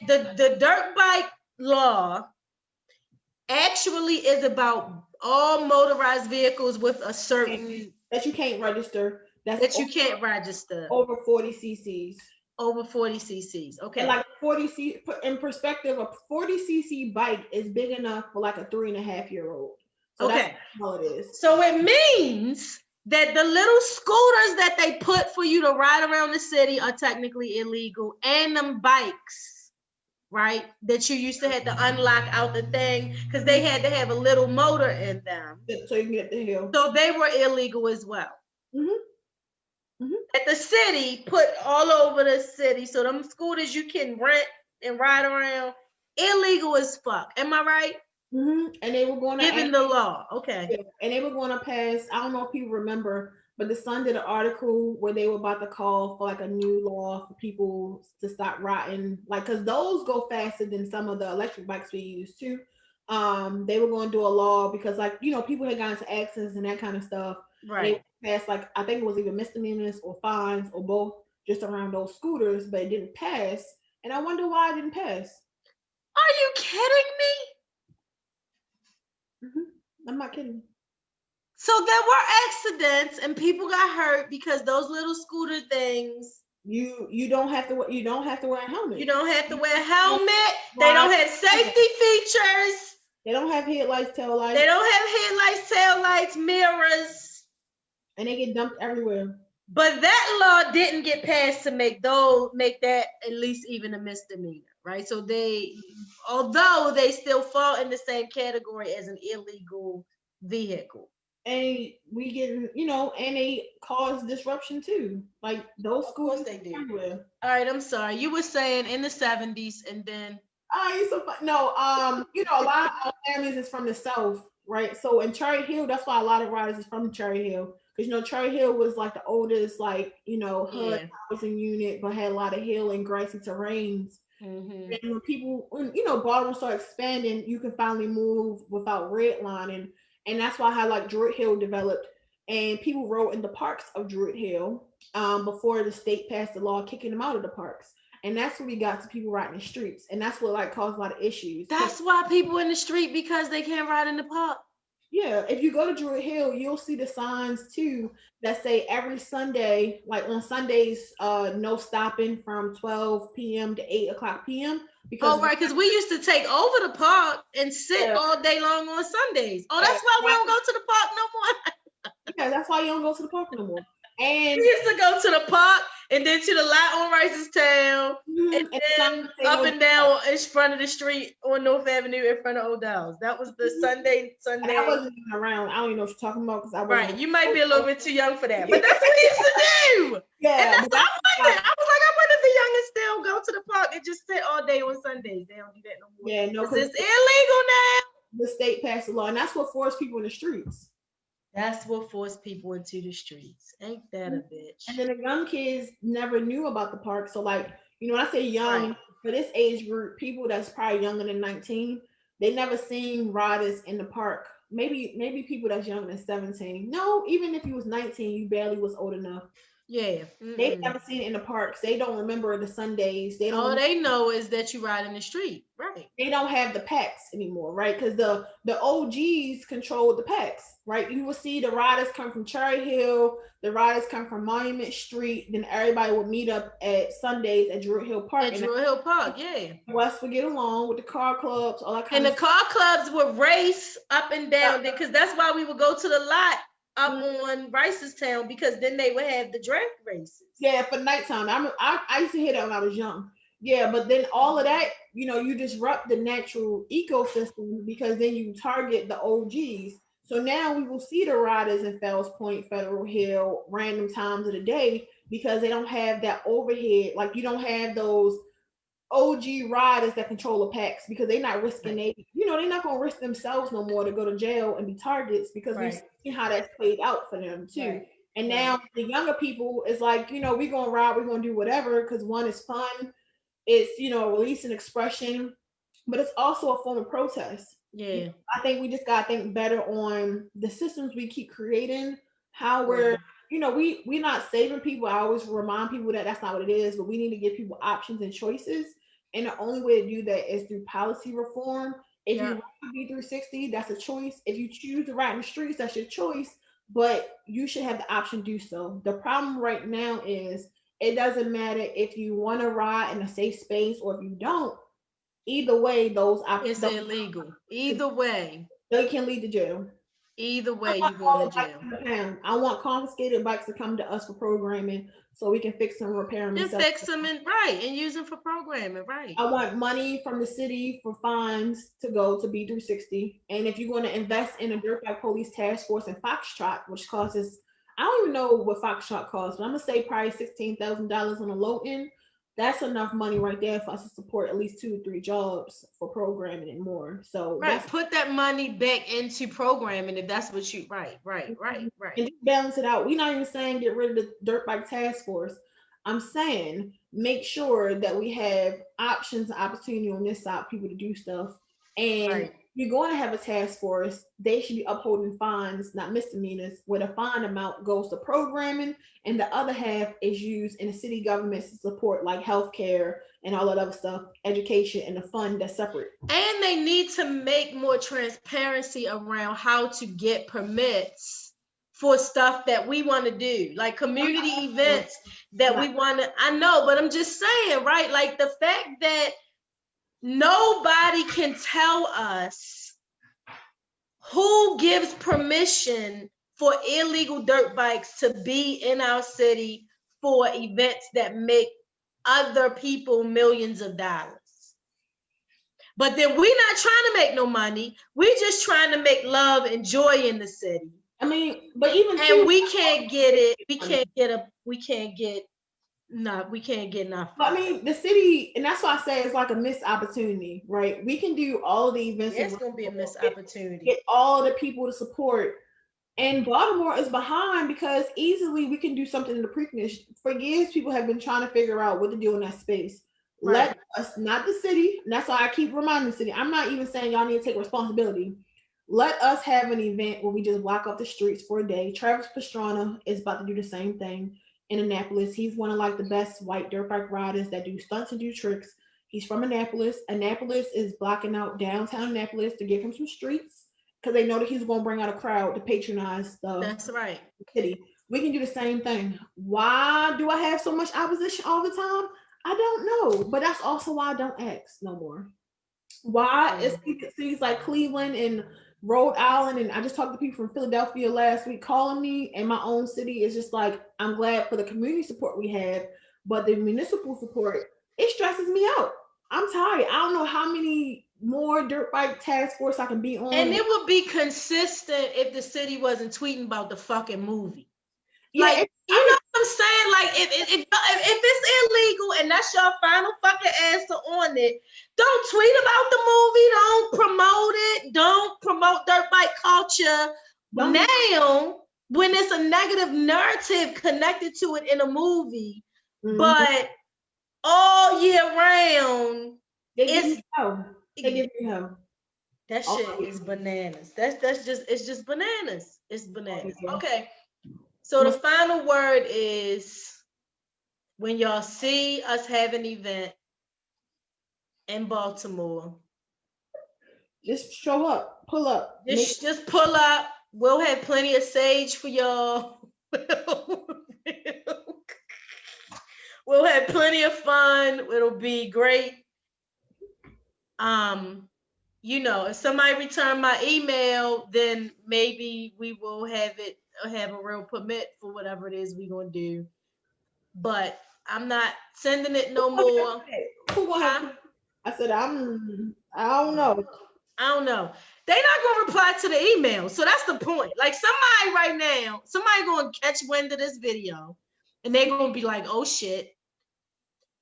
the dirt bike law actually is about all motorized vehicles with a certain That you can't register. That's that you can't register over 40 cc's. over 40 cc's. And Okay. like 40 in perspective, a 40 cc bike is big enough for like a 3.5-year-old. So that's Okay. all it is. So it means that the little scooters that they put for you to ride around the city are technically illegal, and them bikes, right? That you used to have to unlock out the thing because they had to have a little motor in them. So you can get the hill. So they were illegal as well. Mm-hmm. Mm-hmm. That the city put all over the city. So them scooters you can rent and ride around, illegal as fuck. Am I right? Mm-hmm. And they were going to Given the law. Okay. and they were going to pass. I don't know if people remember, but the Sun did an article where they were about to call for like a new law for people to stop riding, like because those go faster than some of the electric bikes we use too. They were going to do a law because like people had gotten into accidents and that kind of stuff. Right. They passed like I think it was either misdemeanors or fines or both just around those scooters, but it didn't pass. And I wonder why it didn't pass. Are you kidding me? Mm-hmm. I'm not kidding. So there were accidents and people got hurt because those little scooter things. You don't have to wear a helmet. You don't have to wear a helmet. They don't have safety features. They don't have headlights, tail lights. They don't have headlights, tail lights, mirrors. And they get dumped everywhere. But that law didn't get passed to make that at least even a misdemeanor, right? So although they still fall in the same category as an illegal vehicle. And we get, and they cause disruption too. Like those schools, they do. Everywhere. All right, I'm sorry. You were saying in the 70s, and then no, a lot of our families is from the South, right? So in Cherry Hill, that's why a lot of riders is from Cherry Hill. Because Cherry Hill was like the oldest, hood housing unit, but had a lot of hill and grassy terrains. Mm-hmm. And when Baltimore started expanding, you can finally move without redlining. And that's why how like Druid Hill developed, and people rode in the parks of Druid Hill before the state passed the law kicking them out of the parks. And that's when we got to people riding the streets, and that's what caused a lot of issues. That's why people in the street because they can't ride in the park. Yeah, if you go to Druid Hill, you'll see the signs too that say every Sunday, like on Sundays, no stopping from 12 p.m. to 8 o'clock p.m. Because we used to take over the park and sit all day long on Sundays. Oh, that's why we don't go to the park no more. Yeah, that's why you don't go to the park no more. And we used to go to the park and then to the lot on Ricestown, and then up and down in front of the street on North Avenue in front of O'Dowd's. That was the Sunday. And I wasn't even around. I don't even know what you're talking about because I wasn't. Right, you might be a little bit too young for that, but that's what we used to do. Yeah, and that's what I wondered. I was like, I wonder if the youngest still go to the park and just sit all day on Sundays. They don't do that no more. Yeah, no, because it's illegal now. The state passed a law, and that's what forced people in the streets. That's what forced people into the streets. Ain't that a bitch? And then the young kids never knew about the park. So, like, you know, when I say young, for this age group, people that's probably younger than 19, they never seen riders in the park. Maybe people that's younger than 17. No, even if you was 19, you barely was old enough. Yeah. They've never seen it in the parks. They don't remember the Sundays. They don't. All they know is that you ride in the street, right? They don't have the packs anymore, right? Because the OGs controlled the packs, right? You will see the riders come from Cherry Hill, the riders come from Monument Street, then everybody would meet up at Sundays at Druid Hill Park. At Druid Hill Park, yeah. West would get along with the car clubs, all that kind of stuff. And the car clubs would race up and down there, because that's why we would go to the lot up on Ricestown, because then they would have the draft races. Yeah, for nighttime. I used to hear that when I was young. Yeah, but then all of that, you know, you disrupt the natural ecosystem because then you target the OGs. So now we will see the riders in Fells Point, Federal Hill, random times of the day, because they don't have that overhead. Like, you don't have those OG riders that control the packs, because they're not risking they're not going to risk themselves no more to go to jail and be targets, because we've seen how that's played out for them too. Right. And now the younger people is like, you know, we're going to ride, we're going to do whatever, because one is fun. It's, you know, release and expression, but it's also a form of protest. Yeah. I think we just got to think better on the systems we keep creating, how we're, you know, we're not saving people. I always remind people that that's not what it is, but we need to give people options and choices. And the only way to do that is through policy reform. If you ride B360, that's a choice. If you choose to ride in the streets, that's your choice, but you should have the option to do so. The problem right now is it doesn't matter if you want to ride in a safe space or if you don't. Either way, those options. It's illegal. Either way. They can lead to jail. Either way, you go to jail. I want confiscated bikes to come to us for programming so we can fix them, repair them. And fix them and use them for programming, right. I want money from the city for fines to go to B360. And if you're going to invest in a Dirtbike Police Task Force and Foxtrot, which costs, I don't even know what Foxtrot costs, but I'm going to say probably $16,000 on the low end. That's enough money right there for us to support at least 2 or 3 jobs for programming and more. So put that money back into programming if that's what you right. And just balance it out. We're not even saying get rid of the Dirtbike Task Force. I'm saying make sure that we have options and opportunity on this side, people to do stuff. And you're going to have a task force, they should be upholding fines, not misdemeanors, where the fine amount goes to programming and the other half is used in the city government to support like healthcare and all that other stuff, education, and the fund that's separate. And they need to make more transparency around how to get permits for stuff that we want to do, like community events that we want to, I know, but I'm just saying, right? Like the fact that nobody can tell us who gives permission for illegal dirt bikes to be in our city for events that make other people millions of dollars. But then we're not trying to make no money. We're just trying to make love and joy in the city. I mean, but even we can't get it. We can't get enough. I mean, the city, and that's why I say it's like a missed opportunity, right? We can do all of the events. It's going to be a missed opportunity. Get all the people to support. And Baltimore is behind because easily we can do something in the Preakness. For years, people have been trying to figure out what to do in that space. Right. Let us, not the city, and that's why I keep reminding the city. I'm not even saying y'all need to take responsibility. Let us have an event where we just block off the streets for a day. Travis Pastrana is about to do the same thing in Annapolis. He's one of like the best white dirt bike riders that do stunts and do tricks. He's from Annapolis. Annapolis is blocking out downtown Annapolis to give him some streets because they know that he's going to bring out a crowd to patronize the city. We can do the same thing. Why do I have so much opposition all the time? I don't know, but that's also why I don't ask no more. Why is cities like Cleveland and Rhode Island, and I just talked to people from Philadelphia last week calling me, and my own city is just like, I'm glad for the community support we have, but the municipal support, it stresses me out. I'm tired. I don't know how many more dirt bike task force I can be And on. it would be consistent if the city wasn't tweeting about the fucking movie. Yeah, Like, you know what I'm saying? Like, if it's illegal and that's your final fucking answer on it, don't tweet about the movie. Don't promote it. Don't promote dirt bike culture. Now, when it's a negative narrative connected to it in a movie, but all year round, they give me hell. They give me hell. That shit is bananas. That's just, it's just bananas. It's bananas. Okay. So the final word is, when y'all see us have an event in Baltimore, just show up, pull up. Just pull up. We'll have plenty of sage for y'all. We'll have plenty of fun. It'll be great. You know, if somebody return my email, then maybe we will have a real permit for whatever it is we're gonna do. But I'm not sending it no more. Who gonna have? I said, I don't know. I don't know. They're not gonna reply to the email, so that's the point. Like, somebody right now, somebody gonna catch wind of this video, and they're gonna be like, "Oh shit,"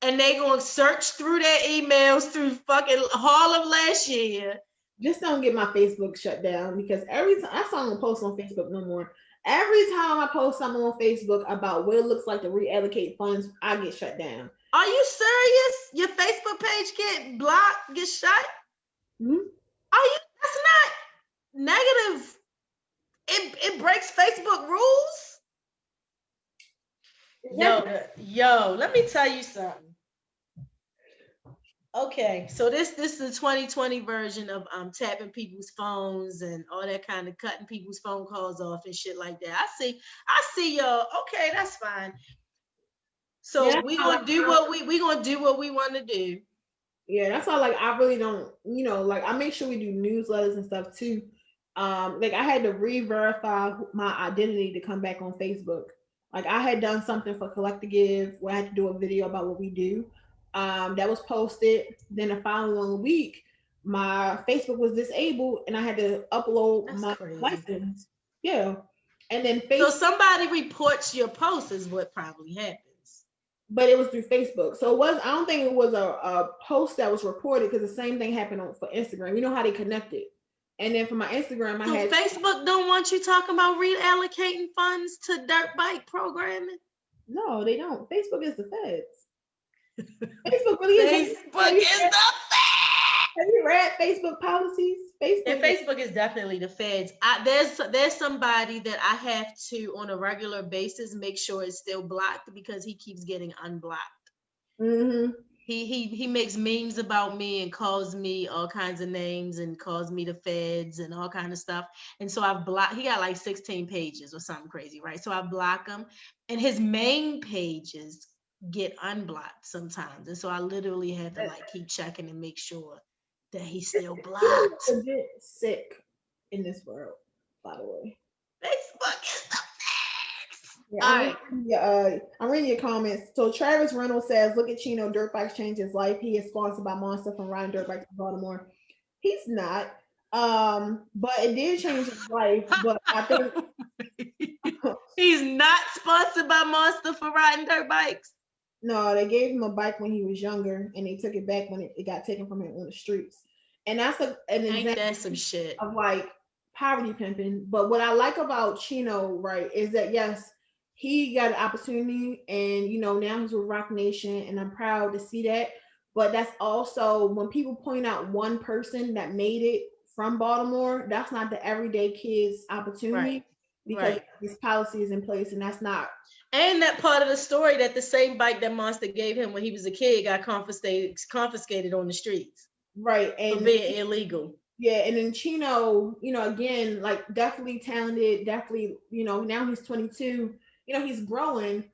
and they gonna search through their emails through fucking all of last year. Just don't get my Facebook shut down, because every time I don't post on Facebook no more. Every time I post something on Facebook about what it looks like to reallocate funds, I get shut down. Are you serious? Your Facebook page get blocked, get shut? Mm-hmm. Are you? That's not negative. It breaks Facebook rules. Yo, let me tell you something. Okay, so this is the 2020 version of tapping people's phones and all that kind of cutting people's phone calls off and shit like that. I see y'all. Okay, that's fine. So we gonna do what we gonna do what we want to do. Yeah, that's why, like, I really don't, like, I make sure we do newsletters and stuff too. Like, I had to re-verify my identity to come back on Facebook. Like, I had done something for Collect to Give where I had to do a video about what we do. That was posted. Then the following week, my Facebook was disabled and I had to upload my license. Yeah. And then so somebody reports your post is what probably happened. But it was through Facebook. So it was, I don't think it was a post that was reported, because the same thing happened for Instagram. You know how they connected. And then for my Instagram, I had Facebook don't want you talking about reallocating funds to dirt bike programming. No, they don't. Facebook is the feds. Facebook really is. Facebook is the feds. Have you read Facebook policies? Facebook is definitely the feds. There's somebody that I have to, on a regular basis, make sure it's still blocked, because he keeps getting unblocked. Mm-hmm. He makes memes about me and calls me all kinds of names and calls me the feds and all kind of stuff. And so I've blocked. He got like 16 pages or something crazy, right? So I block him, and his main pages get unblocked sometimes. And so I literally have to like keep checking and make sure that he's still blocked. A bit sick in this world, by the way. Facebook is the feds. Yeah, I'm reading your comments. So Travis Reynolds says, "Look at Chino. Dirt bikes changed his life. He is sponsored by Monster from riding dirt bikes in Baltimore." He's not. But it did change his life. But I think he's not sponsored by Monster for riding dirt bikes. No, they gave him a bike when he was younger, and they took it back when it got taken from him on the streets. And that's an example some shit of like poverty pimping. But what I like about Chino, right, is that yes, he got an opportunity, and now he's with Rock Nation, and I'm proud to see that. But that's also when people point out one person that made it from Baltimore, that's not the everyday kid's opportunity, right, because these policies in place, and that's not. And that part of the story, that the same bike that Monster gave him when he was a kid got confiscated on the streets. Right. And for being illegal. Yeah. And then Chino, again, like definitely talented, definitely, now he's 22, he's growing,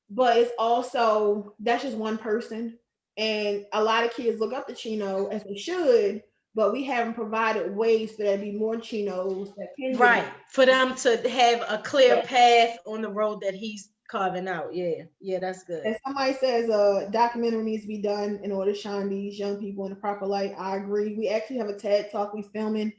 but it's also, that's just one person. And a lot of kids look up to Chino, as they should, but we haven't provided ways for there to be more chinos that can get Right. For them to have a clear path on the road that he's carving out. Yeah. Yeah, that's good. and somebody says a documentary needs to be done in order to shine these young people in the proper light. I agree. We actually have a TED talk we filming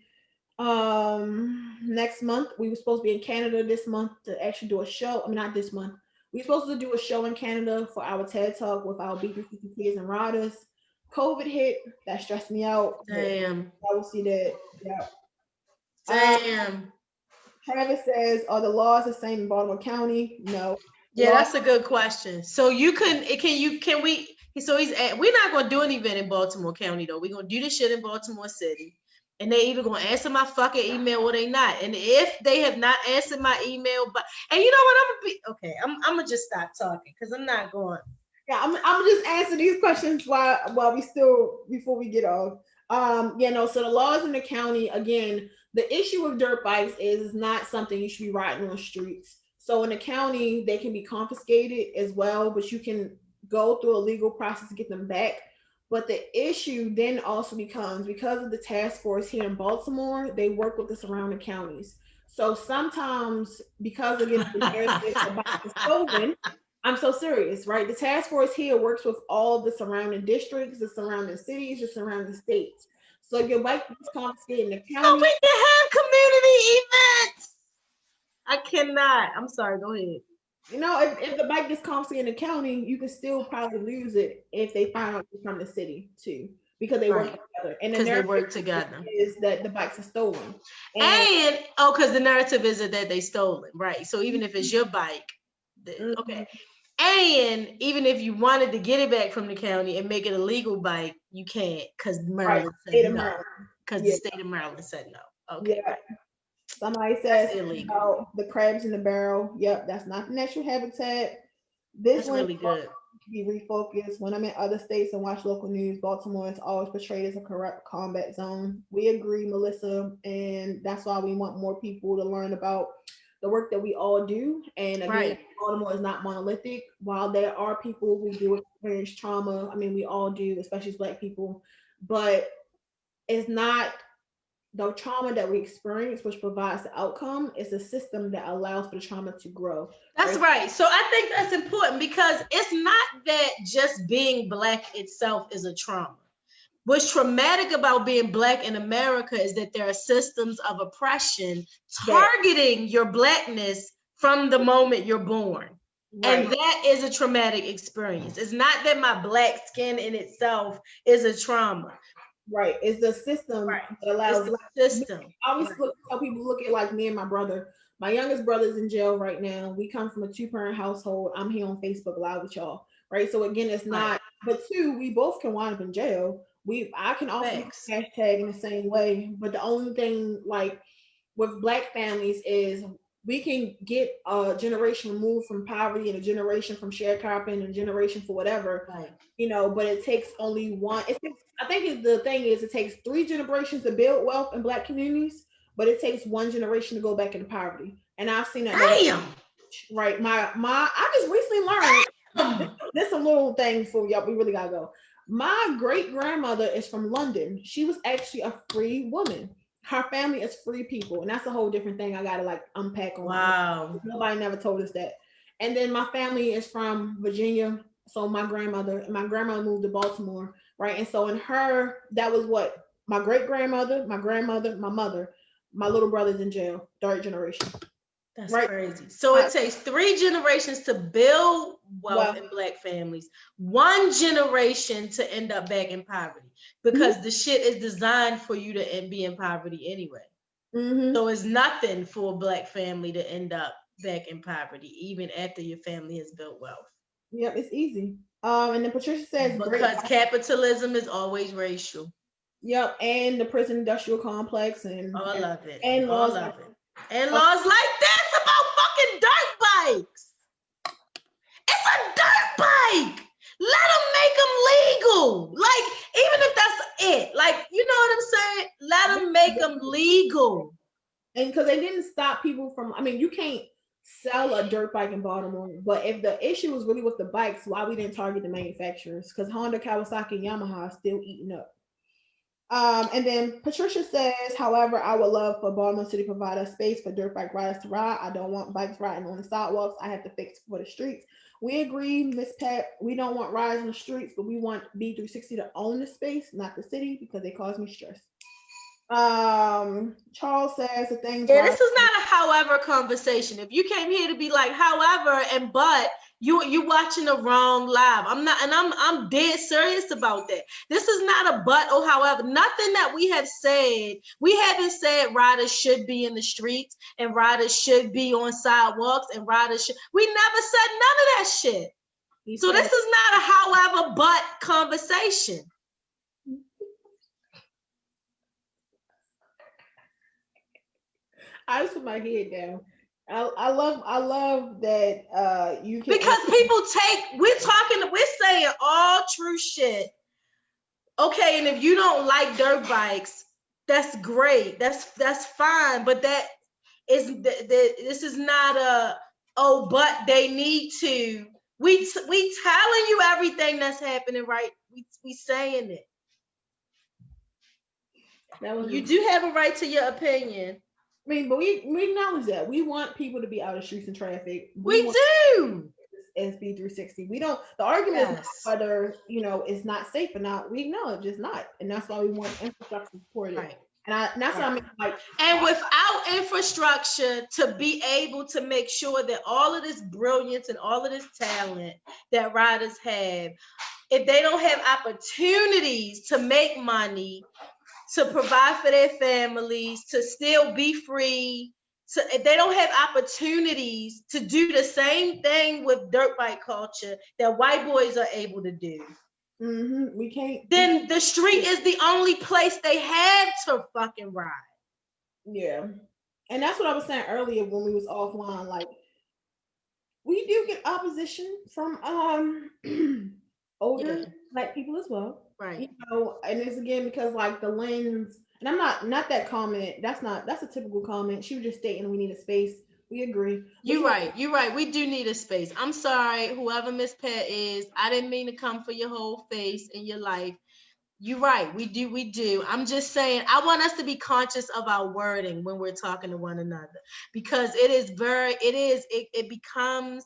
next month. We were supposed to be in Canada this month to actually do a show. I mean, not this month. We were supposed to do a show in Canada for our TED talk with our B350 kids and riders. COVID hit. That stressed me out. But Damn. I will see that. Yeah. Damn. Travis says, are the laws the same in Baltimore County? No. The Yeah, laws, that's a good question. So can we so we're not gonna do an event in Baltimore County though. We're gonna do this shit in Baltimore City. And they either gonna answer my fucking email or they not. And if they have not answered my email, but and you know what, I'm gonna be okay, I'm gonna just stop talking because I'm not going. yeah, I'm just answer these questions while we still before we get off. So the laws in the county, again, the issue with dirt bikes is it's not something you should be riding on streets. So in the county, they can be confiscated as well, but you can go through a legal process to get them back. But the issue then also becomes because of the task force here in Baltimore, they work with the surrounding counties. So sometimes, because again, the narrative about the stolen, I'm so serious, right? The task force here works with all the surrounding districts, the surrounding cities, the surrounding states. So your bike is confiscated in the So county. we can have community events. I cannot. I'm sorry, go ahead. If the bike gets confiscated in the county, you can still probably lose it if they find out you're from the city too, because they work Right. together. And the Because they narrative work together. is that the bikes are stolen. And And oh, because the narrative is that they stole it, right? So even if it's your bike, Mhm. okay. And even if you wanted to get it back from the county and make it a legal bike, you can't because Right, Maryland said state of no. Maryland. Because the Yeah, state of Maryland said no. Okay, yeah. right. Somebody That's says illegal. about the crabs in the barrel. Yep, that's not the natural habitat. This That's one really good. be refocused. When I'm in other states and watch local news, Baltimore is always portrayed as a corrupt combat zone. We agree, Melissa, and that's why we want more people to learn about the work that we all do. And again, Right. Baltimore is not monolithic. While there are people who do experience trauma, I mean, we all do, especially as Black people, but it's not the trauma that we experience, which provides the outcome, is a system that allows for the trauma to grow. That's Right? right. So I think that's important because it's not that just being Black itself is a trauma. What's traumatic about being Black in America is that there are systems of oppression That targeting your Blackness from the moment you're born. And right, that is a traumatic experience. It's not that my Black skin in itself is a trauma. right. It's the system Right. that It's allows. the Like, system. I always Right. tell people look at like me and my brother. My youngest brother's in jail right now. We come from a two-parent household. I'm here on Facebook Live with y'all, right? So again, it's Right. not. But two, we both can wind up in jail. I can also be Facts. hashtag in the same way. But the only thing like with Black families is we can get a generation removed from poverty and a generation from sharecropping and a generation for whatever, Right. but it takes only one. I think the thing is it takes three generations to build wealth in Black communities, but it takes one generation to go back into poverty. And I've seen that no Damn. right. I just recently learned Damn. this a little thing for y'all. We really gotta go. My great grandmother is from London. She was actually a free woman. Her family is free people, and that's a whole different thing I gotta like unpack on. Wow. Nobody never told us that. And then my family is from Virginia. So my grandmother moved to Baltimore, right? And so in her, that was what my great grandmother, my grandmother, my mother, my little brother's in jail, third generation, That's right? crazy. So it takes three generations to build wealth Well, in Black families, one generation to end up back in poverty mhm, because the shit is designed for you to be in poverty anyway. mhm. So it's nothing for a Black family to end up back in poverty, even after your family has built wealth. Yep, it's easy. And then Patricia says, great. Because capitalism is always racial. Yep, and the prison industrial complex All of it. and All laws of like it. And laws like this about fucking dirt bikes. It's a dirt bike. Let them make them legal. Like, even if that's it. Like, you know what I'm saying? Let them make them legal. and because they didn't stop people from. I mean, you can't sell a dirt bike in Baltimore, but if the issue was really with the bikes, why we didn't target the manufacturers? Because Honda, Kawasaki, and Yamaha are still eating up. And then Patricia says, however, I would love for Baltimore City to provide a space for dirt bike riders to ride. I don't want bikes riding on the sidewalks. I have to fix for the streets. We agree, Miss Pat. We don't want rides on the streets, but we want B360 to own the space, not the city, because they cause me stress. Charles says the things Yeah, rise. this is not a however conversation. If you came here to be like however and but you watching the wrong live. I'm not, and I'm dead serious about that. This is not a but or however. Nothing that we have said. We haven't said riders should be in the streets and riders should be on sidewalks and riders should. We never said none of that shit. So this is not a however but conversation. I just put my head down. I love that you can, because people we're saying all true shit. Okay, and if you don't like dirt bikes, that's great. That's fine. But that is this is not a but they need to. We telling you everything that's happening, right? We saying it. You do have a right to your opinion. I mean, but we acknowledge that we want people to be out of streets and traffic. We do. As B360, we don't. The argument is whether it's not safe or not. We acknowledge it's not, and that's why we want infrastructure supported. Right. And that's what I mean. Like, and without infrastructure to be able to make sure that all of this brilliance and all of this talent that riders have, if they don't have opportunities to make money, to provide for their families, to still be free, if they don't have opportunities to do the same thing with dirt bike culture that white boys are able to do, we can't. Then the street is the only place they have to fucking ride. Yeah, and that's what I was saying earlier when we was offline. Like, we do get opposition from older black people as well, right? And it's again because like the lens. And I'm not that comment. That's a typical comment. She was just stating we need a space. We agree. You're right. We do need a space. I'm sorry, whoever Miss Pat is. I didn't mean to come for your whole face in your life. You're right. We do. I'm just saying, I want us to be conscious of our wording when we're talking to one another, because it becomes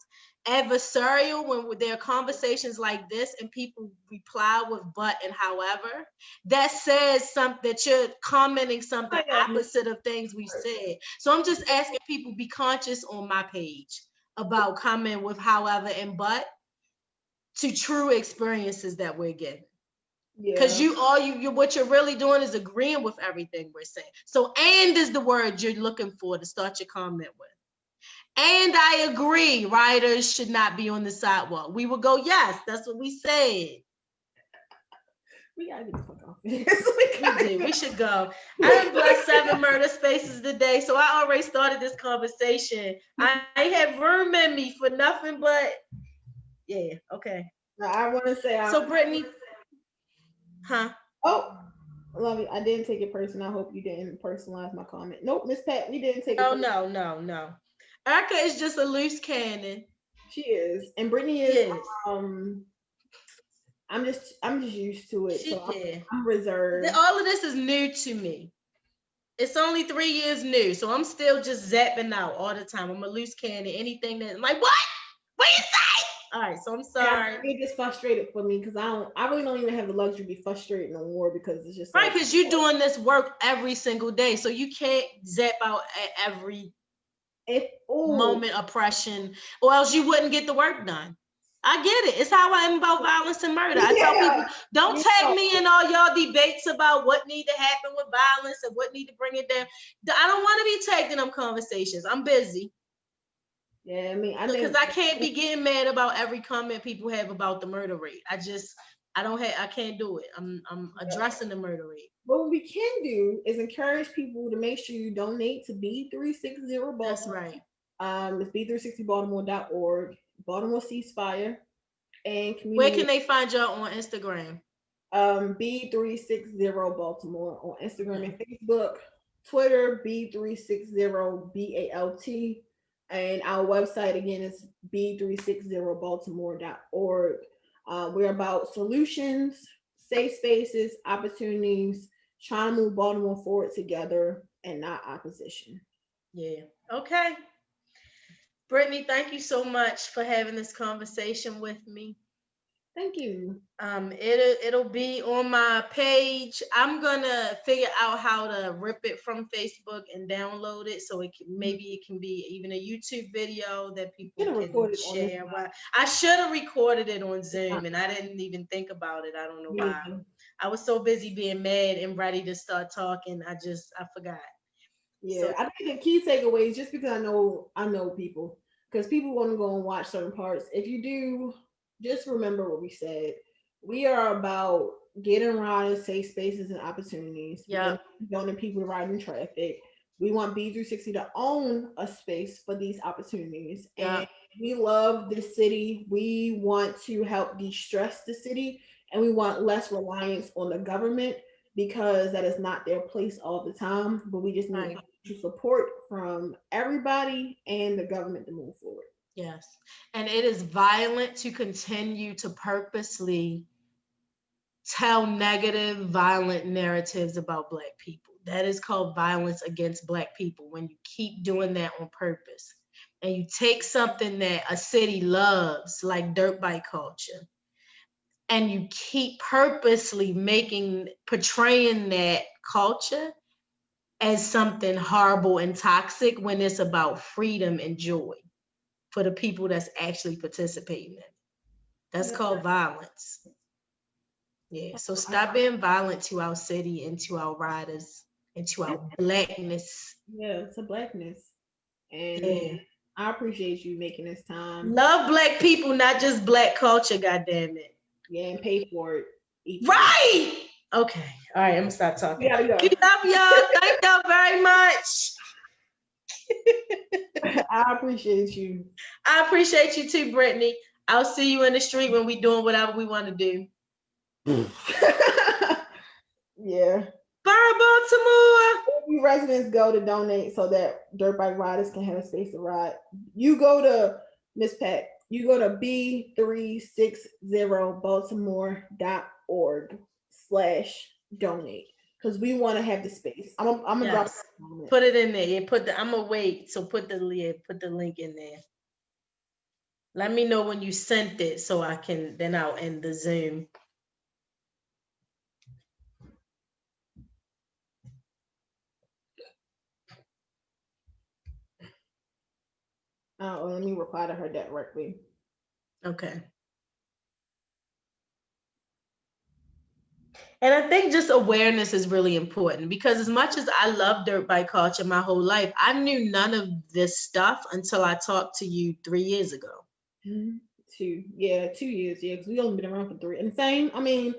adversarial when there are conversations like this and people reply with but and however. That says something, that you're commenting something opposite of things we've said. So I'm just asking people, be conscious on my page about comment with however and but to true experiences that we're getting. Because what you're really doing is agreeing with everything we're saying. So and is the word you're looking for to start your comment with. And I agree, riders should not be on the sidewalk. We will go, yes, that's what we said. We gotta get the fuck off. We should go. I done blessed 7 murder spaces today, so I already started this conversation. I have room in me for nothing but, yeah, okay. Now, I want to say, so Brittany, huh? Oh, love you. I didn't take it personal. I hope you didn't personalize my comment. Nope, Miss Pat, we didn't take it. Oh, no. Erricka is just a loose cannon. She is, and Brittany is. I'm just used to it. I'm reserved. All of this is new to me. It's only 3 years new, so I'm still just zapping out all the time. I'm a loose cannon. Anything that I'm like, what you say? All right, so I'm sorry. It gets frustrated for me because I really don't even have the luxury to be frustrated no more, because it's just right, because you're doing this work every single day, so you can't zap out at every moment oppression, or else you wouldn't get the work done. I get it. It's how I am about violence and murder. I tell people, don't tag me in all y'all debates about what need to happen with violence and what need to bring it down. I don't want to be tagged in them conversations. I'm busy. Yeah, I mean, because I can't be getting mad about every comment people have about the murder rate. I can't do it. I'm addressing the murder rate. What we can do is encourage people to make sure you donate to B360 Baltimore. That's right. It's B360baltimore.org. Baltimore Ceasefire and community. Where can they find y'all on Instagram? B360 Baltimore on Instagram and Facebook, Twitter B360BALT, and our website again is B360baltimore.org. We're about solutions, safe spaces, opportunities, trying to move Baltimore forward together and not opposition. Yeah. Okay. Brittany, thank you so much for having this conversation with me. Thank you. It'll be on my page. I'm gonna figure out how to rip it from Facebook and download it, so maybe it can be even a YouTube video that people can share. Well, I should have recorded it on Zoom, and I didn't even think about it. I don't know why. I was so busy being mad and ready to start talking. I forgot. Yeah, so, I think the key takeaway is just because I know people, because people want to go and watch certain parts. If you do, just remember what we said. We are about getting riders safe spaces and opportunities. Yeah, wanting people to ride in traffic. We want B360 to own a space for these opportunities. Yeah. And we love this city. We want to help de-stress the city, and we want less reliance on the government, because that is not their place all the time. But we just need support from everybody and the government to move forward. Yes. And it is violent to continue to purposely tell negative, violent narratives about Black people. That is called violence against Black people, when you keep doing that on purpose. And you take something that a city loves, like dirt bike culture, and you keep purposely portraying that culture as something horrible and toxic, when it's about freedom and joy for the people that's actually participating in it. That's called violence. Yeah, so stop being violent to our city and to our riders and to our Blackness. Yeah, to Blackness. And I appreciate you making this time. Love Black people, not just Black culture, goddamn it. Yeah, and pay for it. Right! Okay, all right, I'm gonna stop talking. Go. We love y'all. Thank y'all very much. I appreciate you. I appreciate you too, Brittany. I'll see you in the street when we doing whatever we want to do. Yeah. Bye, Baltimore. Every residents go to donate so that dirt bike riders can have a space to ride. You go to Miss Pat. You go to b360baltimore.org/donate, because we want to have the space. I'm gonna drop it. Put it in there. I'm gonna wait. So put the link in there. Let me know when you sent it, so I can, then I'll end the Zoom. Let me reply to her directly. Okay. And I think just awareness is really important, because as much as I love dirt bike culture my whole life, I knew none of this stuff until I talked to you 3 years ago. 2 years. Yeah, because we only been around for 3. And same, I mean,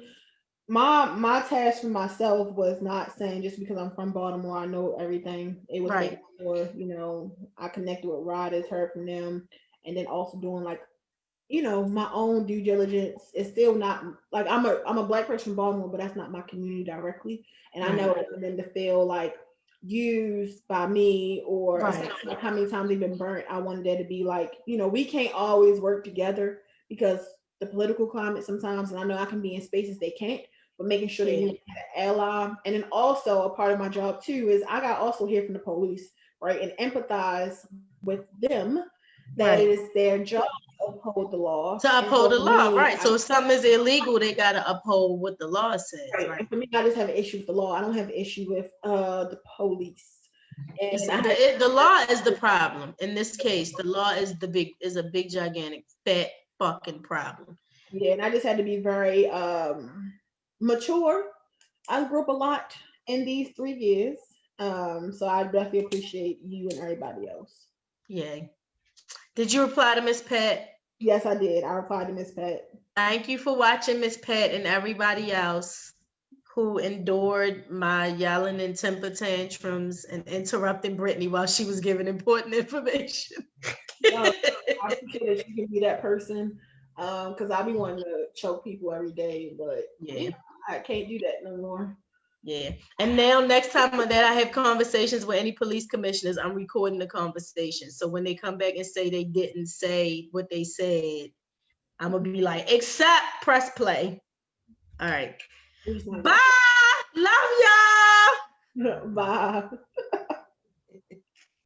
my task for myself was not saying just because I'm from Baltimore I know everything. It was making sure, I connected with riders, heard from them, and then also doing like, my own due diligence. It's still not like I'm a Black person from Baltimore, but that's not my community directly. And I know for them to feel like used by me, or like how many times they've been burnt. I wanted there to be like, we can't always work together because the political climate sometimes, and I know I can be in spaces they can't, but making sure that you have an ally. And then also a part of my job too is I got also hear from the police, right, and empathize with them that it is their job to uphold the law. To uphold the law, right. So if something is illegal, they got to uphold what the law says. Right. And for me, I just have an issue with the law. I don't have an issue with the police. And the law is the problem. In this case, the law is a big, gigantic, fat fucking problem. Yeah, and I just had to be very mature. I grew up a lot in these 3 years. So I definitely appreciate you and everybody else. Yeah. Did you reply to Miss Pat? Yes, I did. I replied to Miss Pat. Thank you for watching, Miss Pat, and everybody else who endured my yelling and temper tantrums and interrupting Brittany while she was giving important information. I appreciate that you can be that person, because I be wanting to choke people every day, but I can't do that no more. Yeah. And now next time that I have conversations with any police commissioners, I'm recording the conversation. So when they come back and say they didn't say what they said, I'm going to be like, except press play. All right. Bye. Love y'all. Bye.